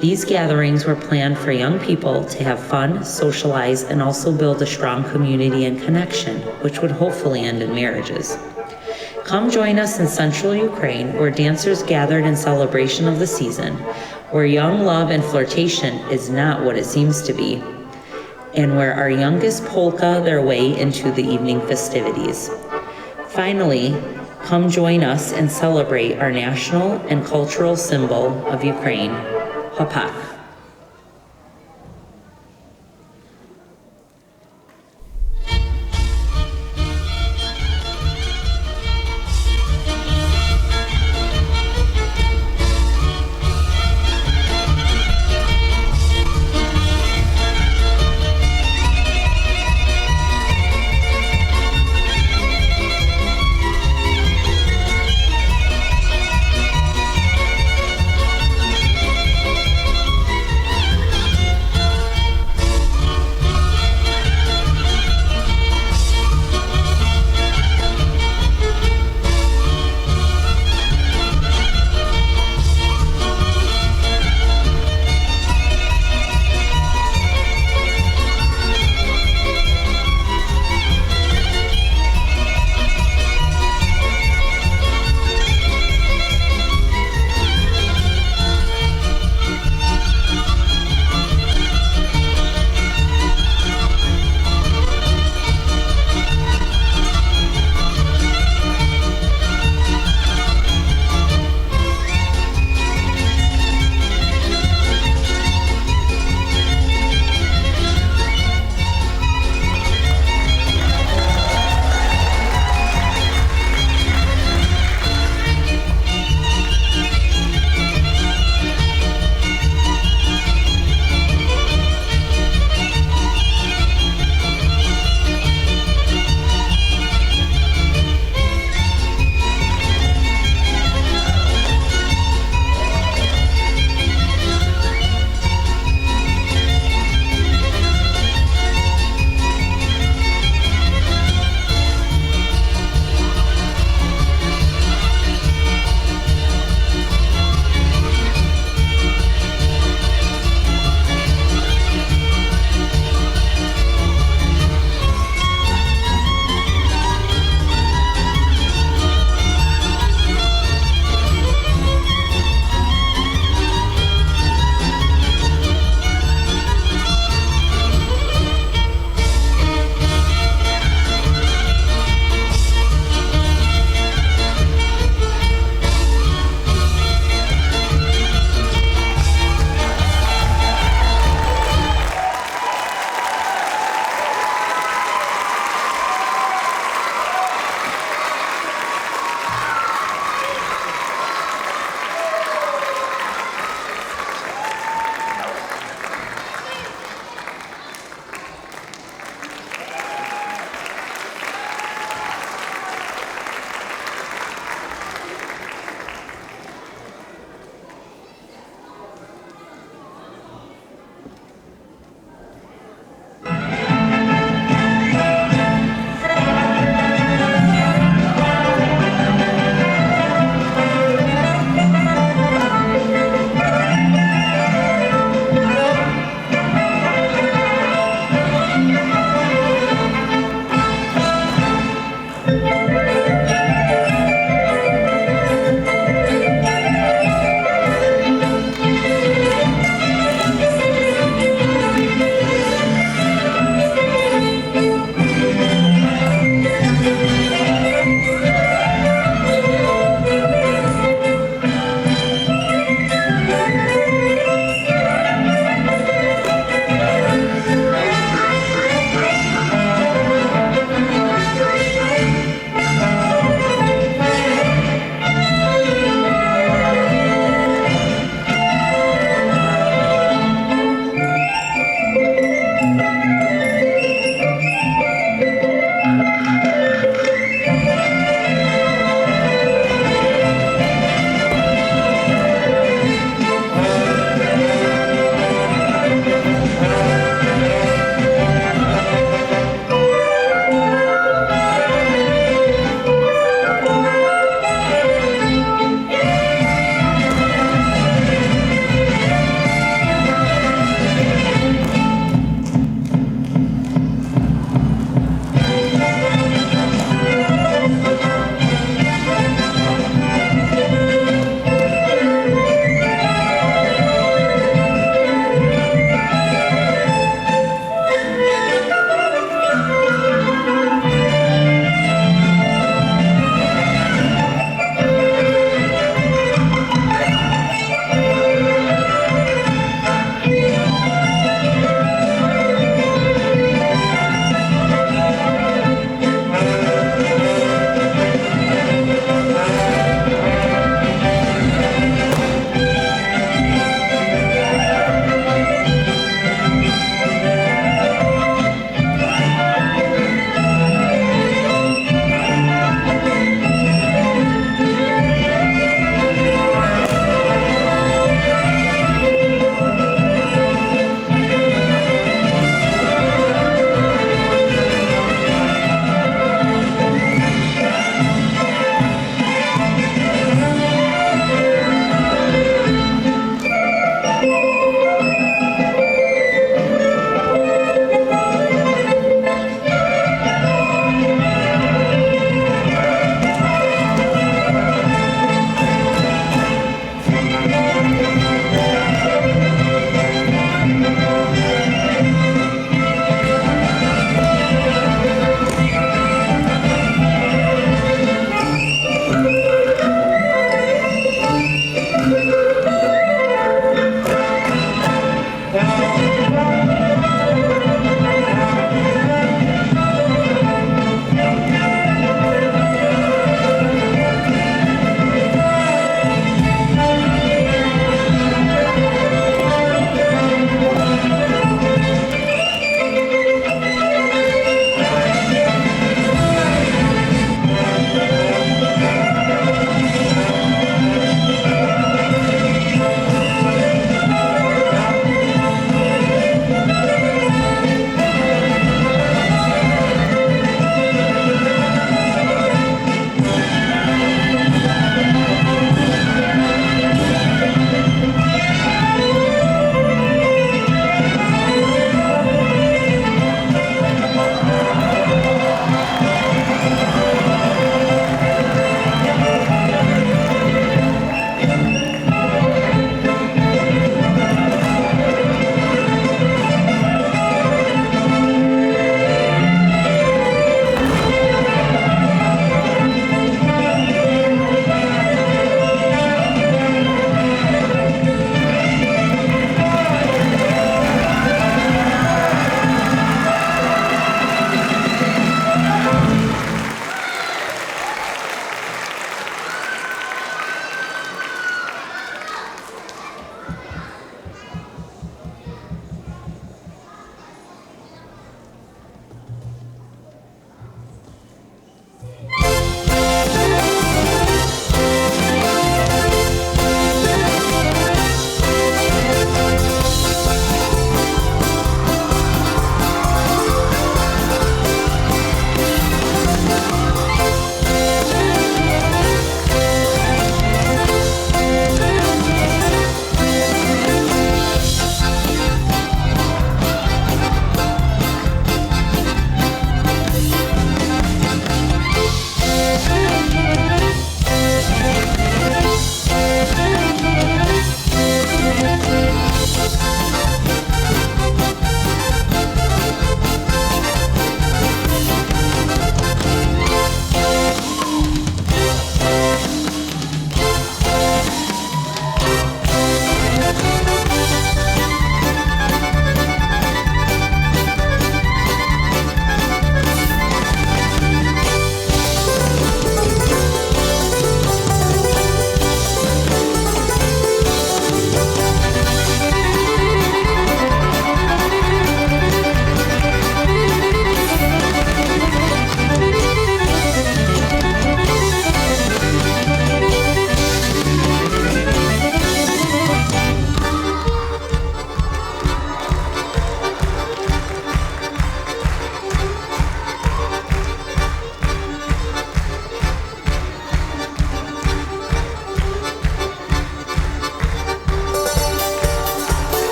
These gatherings were planned for young people to have fun, socialize, and also build a strong community and connection, which would hopefully end in marriages. Come join us in central Ukraine, where dancers gathered in celebration of the season, where young love and flirtation is not what it seems to be, and where our youngest polka their way into the evening festivities. Finally, come join us and celebrate our national and cultural symbol of Ukraine, Hapak.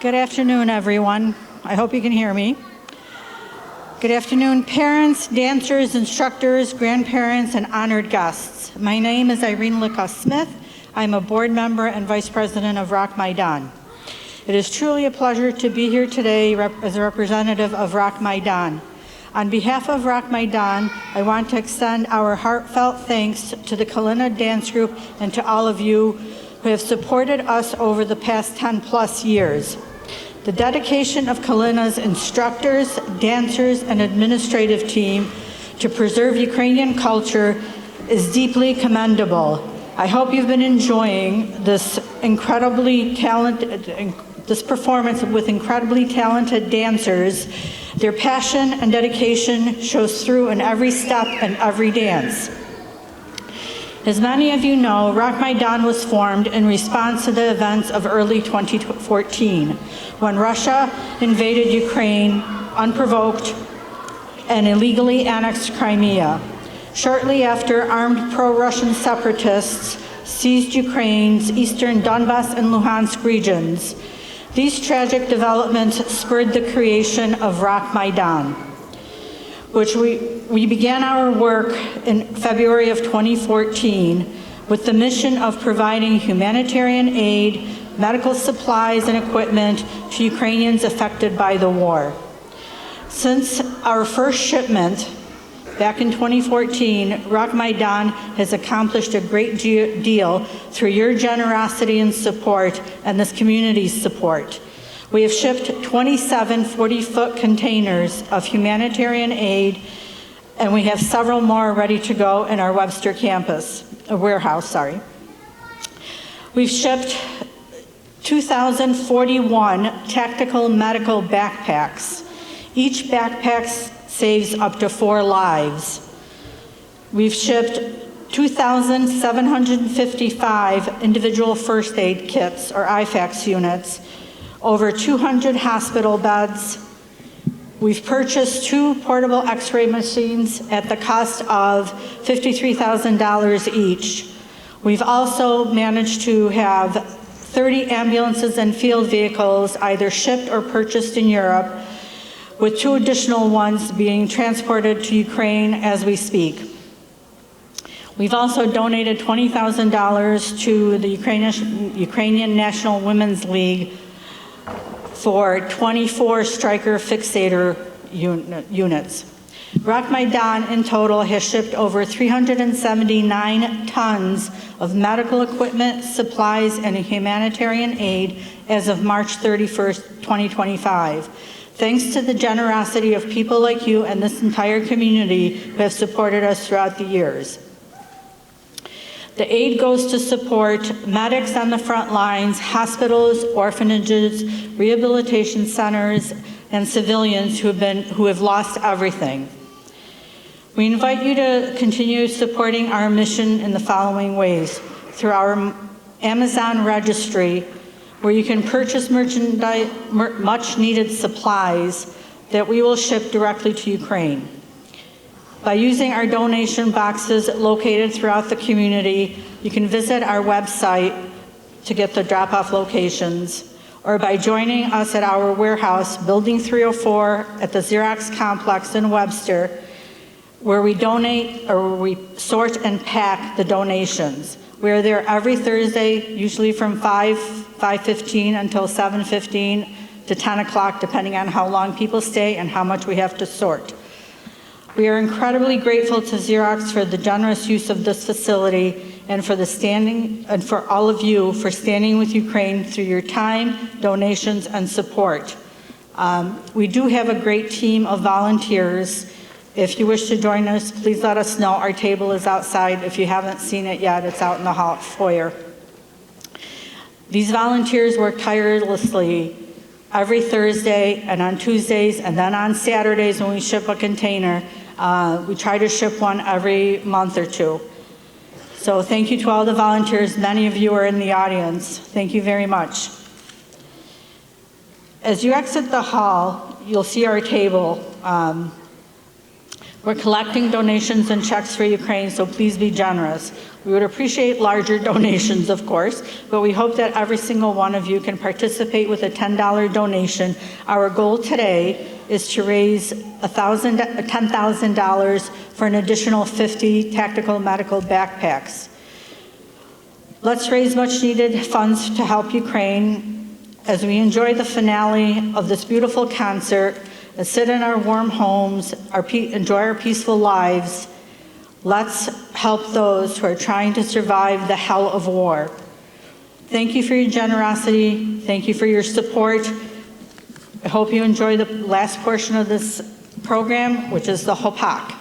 Good afternoon, everyone. I hope you can hear me. Good afternoon, parents, dancers, instructors, grandparents, and honored guests. My name is Irene Licka-Smith. I'm a board member and vice president of Rock Maidan. It is truly a pleasure to be here today as a representative of Rock Maidan. On behalf of Rock Maidan, I want to extend our heartfelt thanks to the Kalyna dance group and to all of you who have supported us over the past 10 plus years. The dedication of Kalyna's instructors, dancers, and administrative team to preserve Ukrainian culture is deeply commendable. I hope you've been enjoying this this performance with incredibly talented dancers. Their passion and dedication shows through in every step and every dance. As many of you know, Rock Maidan was formed in response to the events of early 2014, when Russia invaded Ukraine unprovoked and illegally annexed Crimea. Shortly after, armed pro-Russian separatists seized Ukraine's eastern Donbas and Luhansk regions. These tragic developments spurred the creation of Rock Maidan, which we began our work in February of 2014 with the mission of providing humanitarian aid, medical supplies, and equipment to Ukrainians affected by the war. Since our first shipment back in 2014, Rock Maidan has accomplished a great deal through your generosity and support and this community's support. We have shipped 27 40-foot containers of humanitarian aid, and we have several more ready to go in our Webster warehouse. We've shipped 2,041 tactical medical backpacks. Each backpack saves up to 4 lives. We've shipped 2,755 individual first aid kits, or IFAKs units, over 200 hospital beds. We've purchased 2 portable x-ray machines at the cost of $53,000 each. We've also managed to have 30 ambulances and field vehicles either shipped or purchased in Europe, with 2 additional ones being transported to Ukraine as we speak. We've also donated $20,000 to the Ukrainian National Women's League for 24 striker fixator units. Rock Maidan in total has shipped over 379 tons of medical equipment, supplies, and humanitarian aid as of March 31st, 2025. Thanks to the generosity of people like you and this entire community who have supported us throughout the years. The aid goes to support medics on the front lines, hospitals, orphanages, rehabilitation centers, and civilians who have lost everything. We invite you to continue supporting our mission in the following ways: through our Amazon registry, where you can purchase much needed supplies that we will ship directly to Ukraine. By using our donation boxes located throughout the community, you can visit our website to get the drop-off locations, or by joining us at our warehouse, Building 304 at the Xerox Complex in Webster, where we donate or where we sort and pack the donations. We are there every Thursday, usually from 5:15 until 7:15 to 10 o'clock, depending on how long people stay and how much we have to sort. We are incredibly grateful to Xerox for the generous use of this facility and for all of you for standing with Ukraine through your time, donations, and support. We do have a great team of volunteers. If you wish to join us, please let us know. Our table is outside. If you haven't seen it yet, it's out in the foyer. These volunteers work tirelessly every Thursday and on Tuesdays, and then on Saturdays when we ship a container. We try to ship one every month or 2. So thank you to all the volunteers. Many of you are in the audience. Thank you very much. As you exit the hall, you'll see our table. We're collecting donations and checks for Ukraine, so please be generous. We would appreciate larger donations, of course, but we hope that every single one of you can participate with a $10 donation. Our goal today is to raise $10,000 for an additional 50 tactical medical backpacks. Let's raise much needed funds to help Ukraine as we enjoy the finale of this beautiful concert and sit in our warm homes, enjoy our peaceful lives. Let's help those who are trying to survive the hell of war. Thank you for your generosity. Thank you for your support. I hope you enjoy the last portion of this program, which is the Hopak.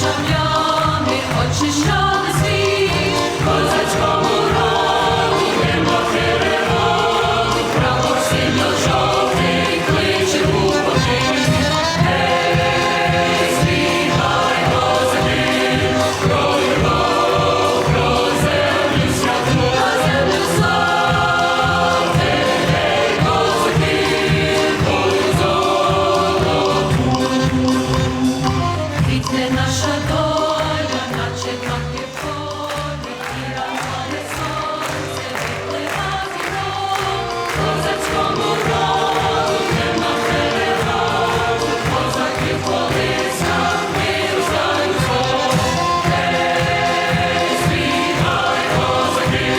шам'яни, очищали світ, козацькому роду нема переводу, прапор синьо-жовтий кличе у покій. Гей, співай, козаки, про любов, про землю святу, про землю славте, гей, козаки, волю золоту. Квітне наша доля, наче маки в полі, і ранкове сонце випливає кров. Козацькому роду нема переводу, козаки колиска, мир знають зло. Гей, співай, козаки,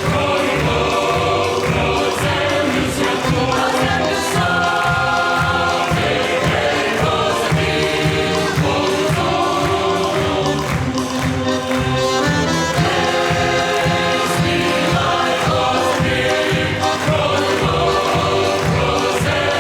про любов, про землю святу, про землю славте, гей, козаки, волю золоту. Гей, співай, козаки, про любов, про землю святу, про землю славте,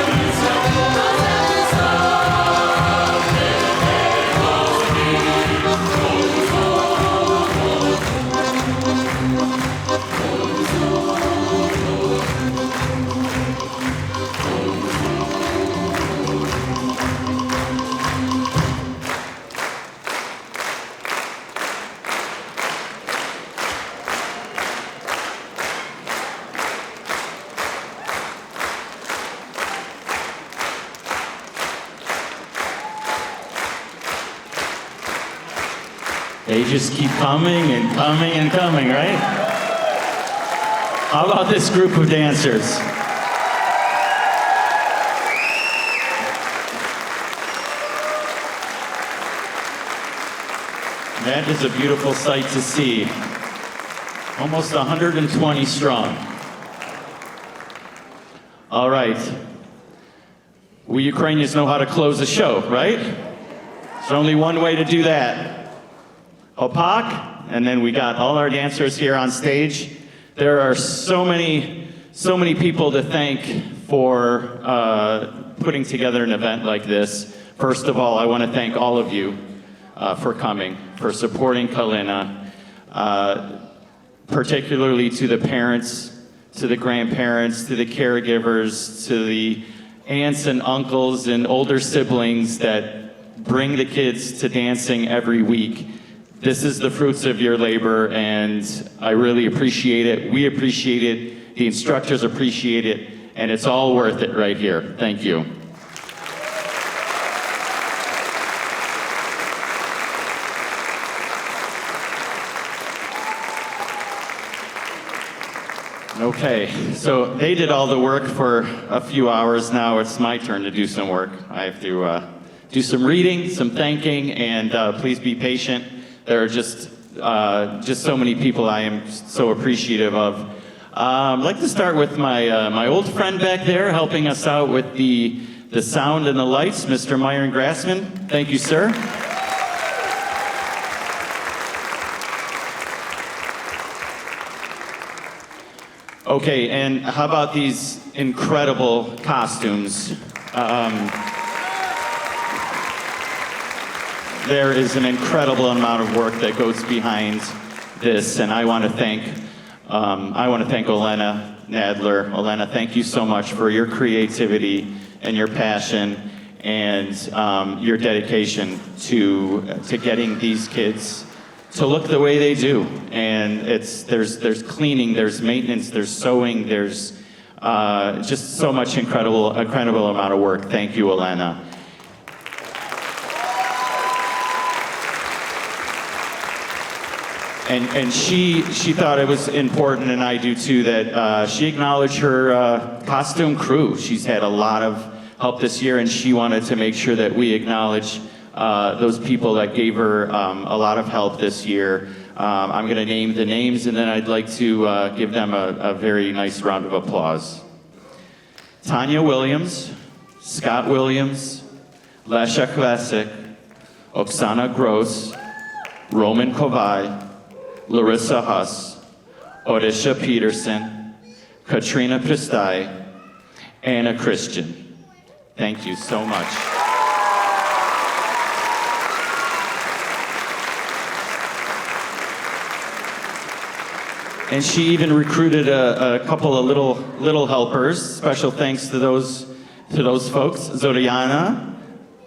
гей, козаки, волю They just keep coming and coming and coming, right? How about this group of dancers? That is a beautiful sight to see. Almost 120 strong. All right. We Ukrainians know how to close a show, right? There's only one way to do that. Opak, and then we got all our dancers here on stage. There are so many people to thank for putting together an event like this. First of all, I want to thank all of you for coming, for supporting Kalyna, particularly to the parents, to the grandparents, to the caregivers, to the aunts and uncles and older siblings that bring the kids to dancing every week. This is the fruits of your labor, and I really appreciate it. We appreciate it. The instructors appreciate it, and it's all worth it right here. Thank you. Okay, so they did all the work for a few hours. Now it's my turn to do some work. I have to do some reading, some thanking, and please be patient. There are just so many people I am so appreciative of. I'd like to start with my old friend back there, helping us out with the sound and the lights, Mr. Myron Grassman. Thank you, sir. Okay, and how about these incredible costumes? There is an incredible amount of work that goes behind this, and I want to thank Olena Nadler. Olena, thank you so much for your creativity and your passion and your dedication to getting these kids to look the way they do. And there's cleaning, there's maintenance, there's sewing, there's just so much incredible amount of work. Thank you, Olena. And she thought it was important, and I do too, that she acknowledged her costume crew. She's had a lot of help this year, and she wanted to make sure that we acknowledge those people that gave her a lot of help this year. I'm going to name the names, and then I'd like to give them a very nice round of applause. Tanya Williams, Scott Williams, Lesha Kvasik, Oksana Gross, Roman Kovai, Larissa Huss, Odisha Peterson, Katrina Pristai, Anna Christian. Thank you so much. And she even recruited a couple of little helpers. Special thanks to those folks, Zoriana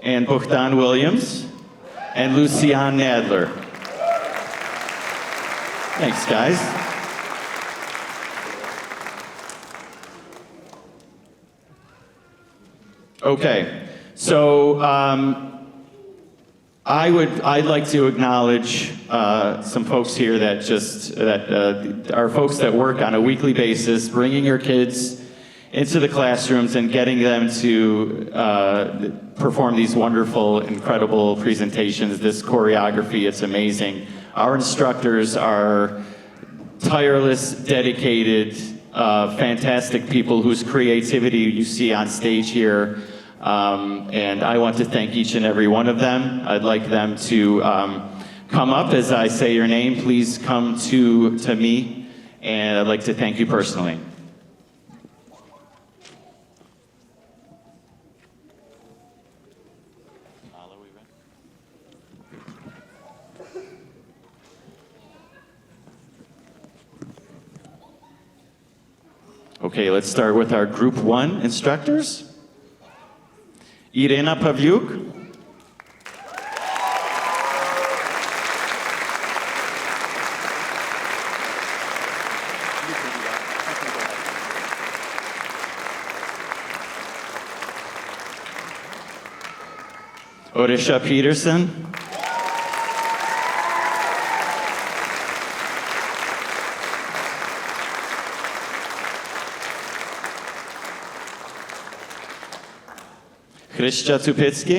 and Bogdan Williams and Lucian Nadler. Thanks, guys. Okay, so I'd like to acknowledge some folks here that are folks that work on a weekly basis, bringing your kids into the classrooms and getting them to perform these wonderful, incredible presentations. This choreography, it's amazing. Our instructors are tireless, dedicated, fantastic people whose creativity you see on stage here. And I want to thank each and every one of them. I'd like them to come up as I say your name. Please come to me, and I'd like to thank you personally. Okay, let's start with our Group 1 instructors. Irena Pavliuk. Orisha Peterson. Krzysztof Tupicki.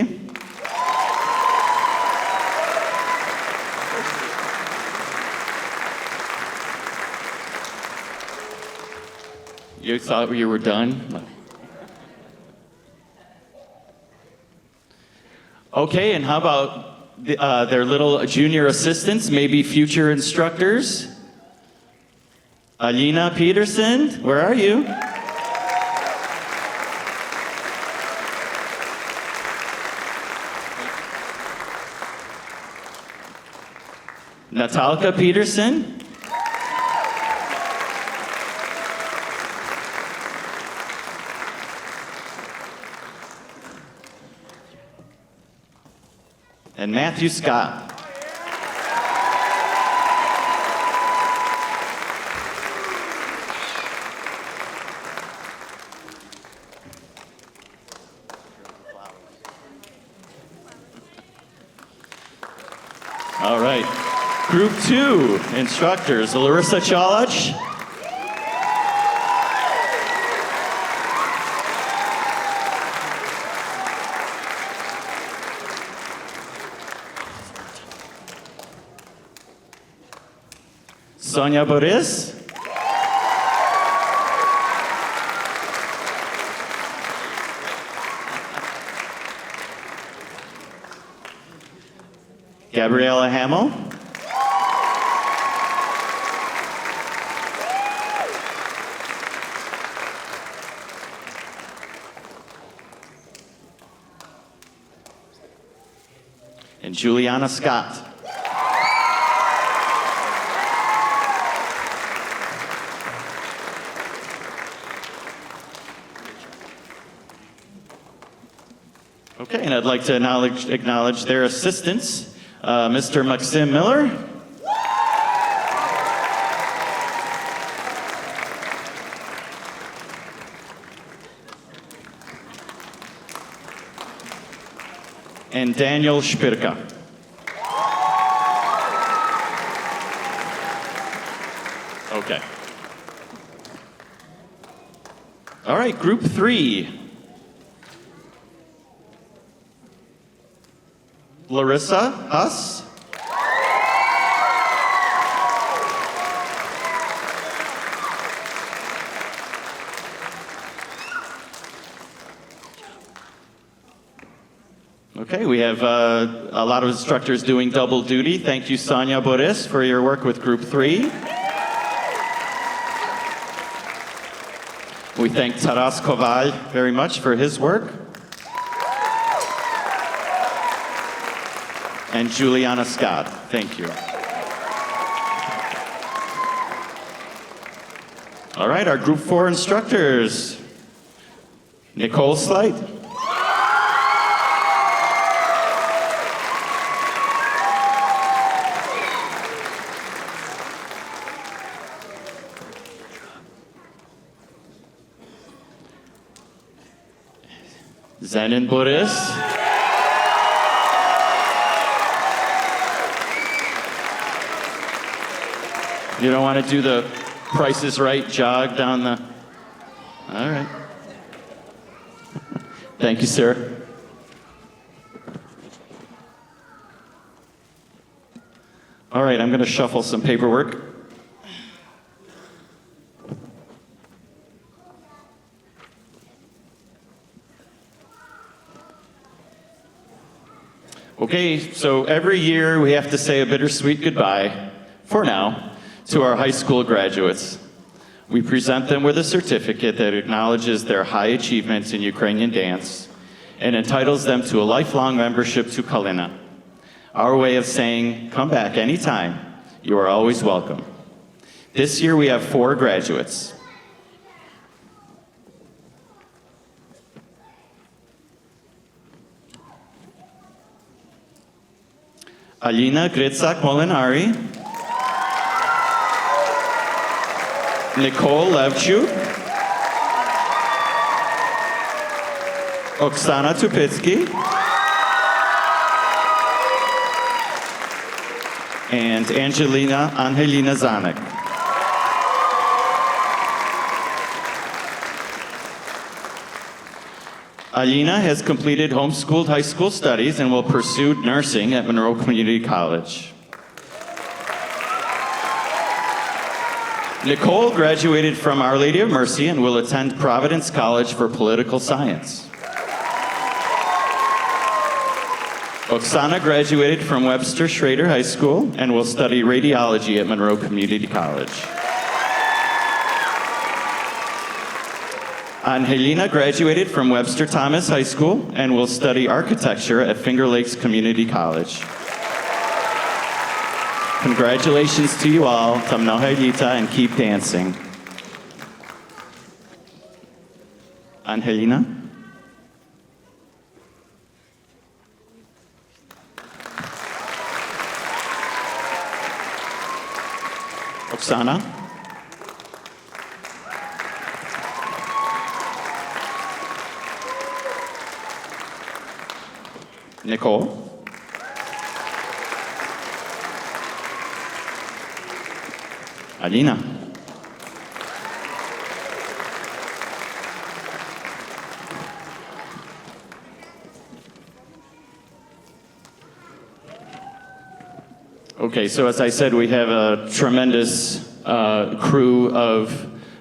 You thought you were done? Okay, and how about their little junior assistants, maybe future instructors? Alina Peterson, where are you? Natalka Peterson. And Matthew Scott. All right. Group 2 instructors, Larissa Chalach. Sonia Boris. Gabriella Hamill. And Juliana Scott. Okay, and I'd like to acknowledge their assistants, Mr. Maxim Miller. And Daniel Spirka. Okay. All right, Group 3. Larissa Huss. Okay, we have a lot of instructors doing double duty. Thank you, Sonia Boris, for your work with Group 3. We thank Taras Koval very much for his work. And Juliana Scott, thank you. All right, our Group 4 instructors. Nicole Slight. Zenon Boris. You don't want to do the Price is Right jog down the... All right. Thank you, sir. All right, I'm going to shuffle some paperwork. Okay, so every year we have to say a bittersweet goodbye, for now, to our high school graduates. We present them with a certificate that acknowledges their high achievements in Ukrainian dance and entitles them to a lifelong membership to Kalyna. Our way of saying, come back anytime, you are always welcome. This year we have 4 graduates. Alina Gritzak Molinari, Nicole Levchuk, Oksana Tupitsky, and Angelina Zanek. Alina has completed homeschooled high school studies and will pursue nursing at Monroe Community College. Nicole graduated from Our Lady of Mercy and will attend Providence College for political science. Oksana graduated from Webster Schrader High School and will study radiology at Monroe Community College. Angelina graduated from Webster Thomas High School and will study architecture at Finger Lakes Community College. Congratulations to you all, Tamnohayita, and keep dancing. Angelina? Oksana? Nicole? Alina? Okay, so as I said, we have a tremendous crew of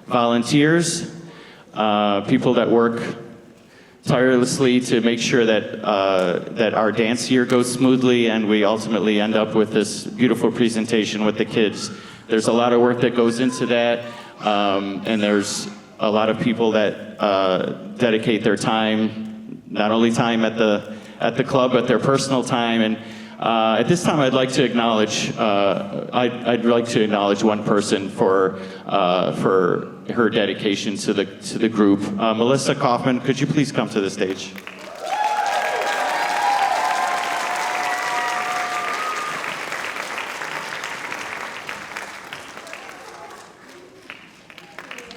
volunteers, people that work tirelessly to make sure that that our dance year goes smoothly, and we ultimately end up with this beautiful presentation with the kids. There's a lot of work that goes into that, and there's a lot of people that dedicate their time, not only time at the club, but their personal time. And at this time, I'd like to acknowledge one person for her dedication to the group. Melissa Kaufman, could you please come to the stage?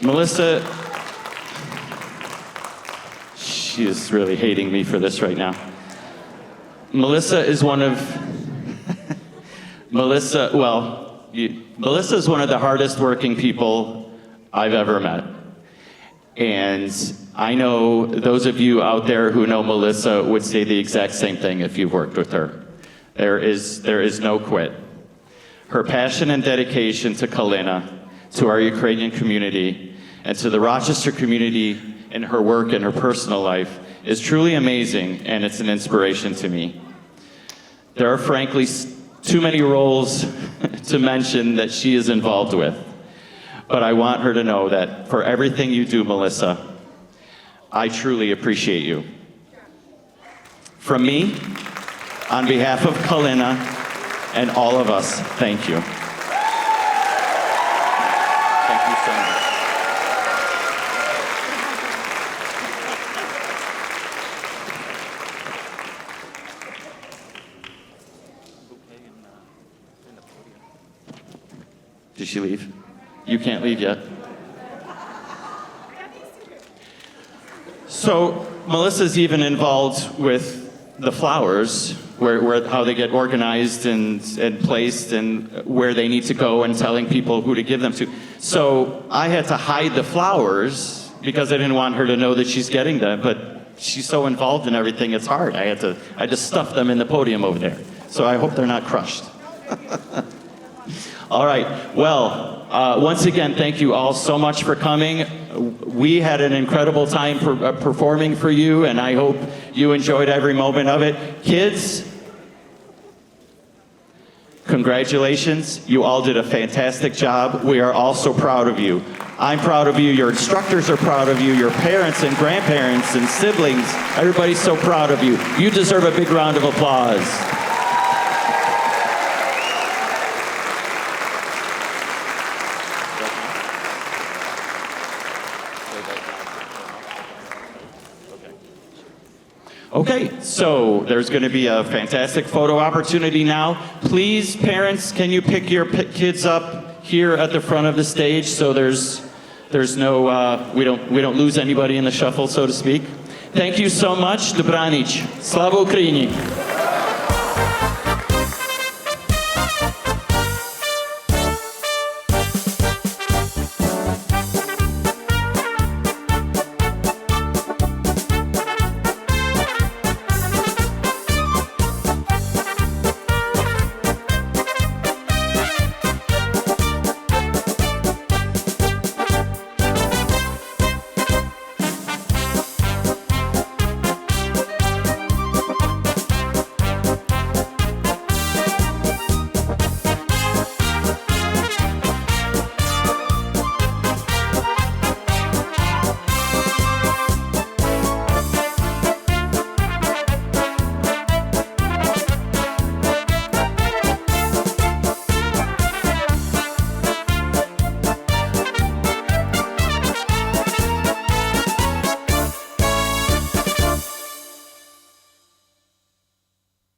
Melissa, she is really hating me for this right now. Melissa is one of Melissa is one of the hardest working people I've ever met. And I know those of you out there who know Melissa would say the exact same thing if you've worked with her. There is no quit. Her passion and dedication to Kalyna, to our Ukrainian community, and to the Rochester community in her work and her personal life is truly amazing, and it's an inspiration to me. There are frankly too many roles to mention that she is involved with, but I want her to know that for everything you do, Melissa, I truly appreciate you. From me, on behalf of Kalyna and all of us, thank you. Thank you so much. Did she leave? You can't leave yet. So Melissa's even involved with the flowers, where how they get organized and placed and where they need to go and telling people who to give them to. So I had to hide the flowers because I didn't want her to know that she's getting them, but she's so involved in everything, it's hard. I had to stuff them in the podium over there. So I hope they're not crushed. All right, well, once again, thank you all so much for coming. We had an incredible time performing for you, and I hope you enjoyed every moment of it. Kids, congratulations. You all did a fantastic job. We are all so proud of you. I'm proud of you. Your instructors are proud of you. Your parents and grandparents and siblings, everybody's so proud of you. You deserve a big round of applause. Okay, so there's going to be a fantastic photo opportunity now. Please, parents, can you pick your kids up here at the front of the stage so there's no we don't lose anybody in the shuffle, so to speak. Thank you so much. Dobranic. Slava Ukraini.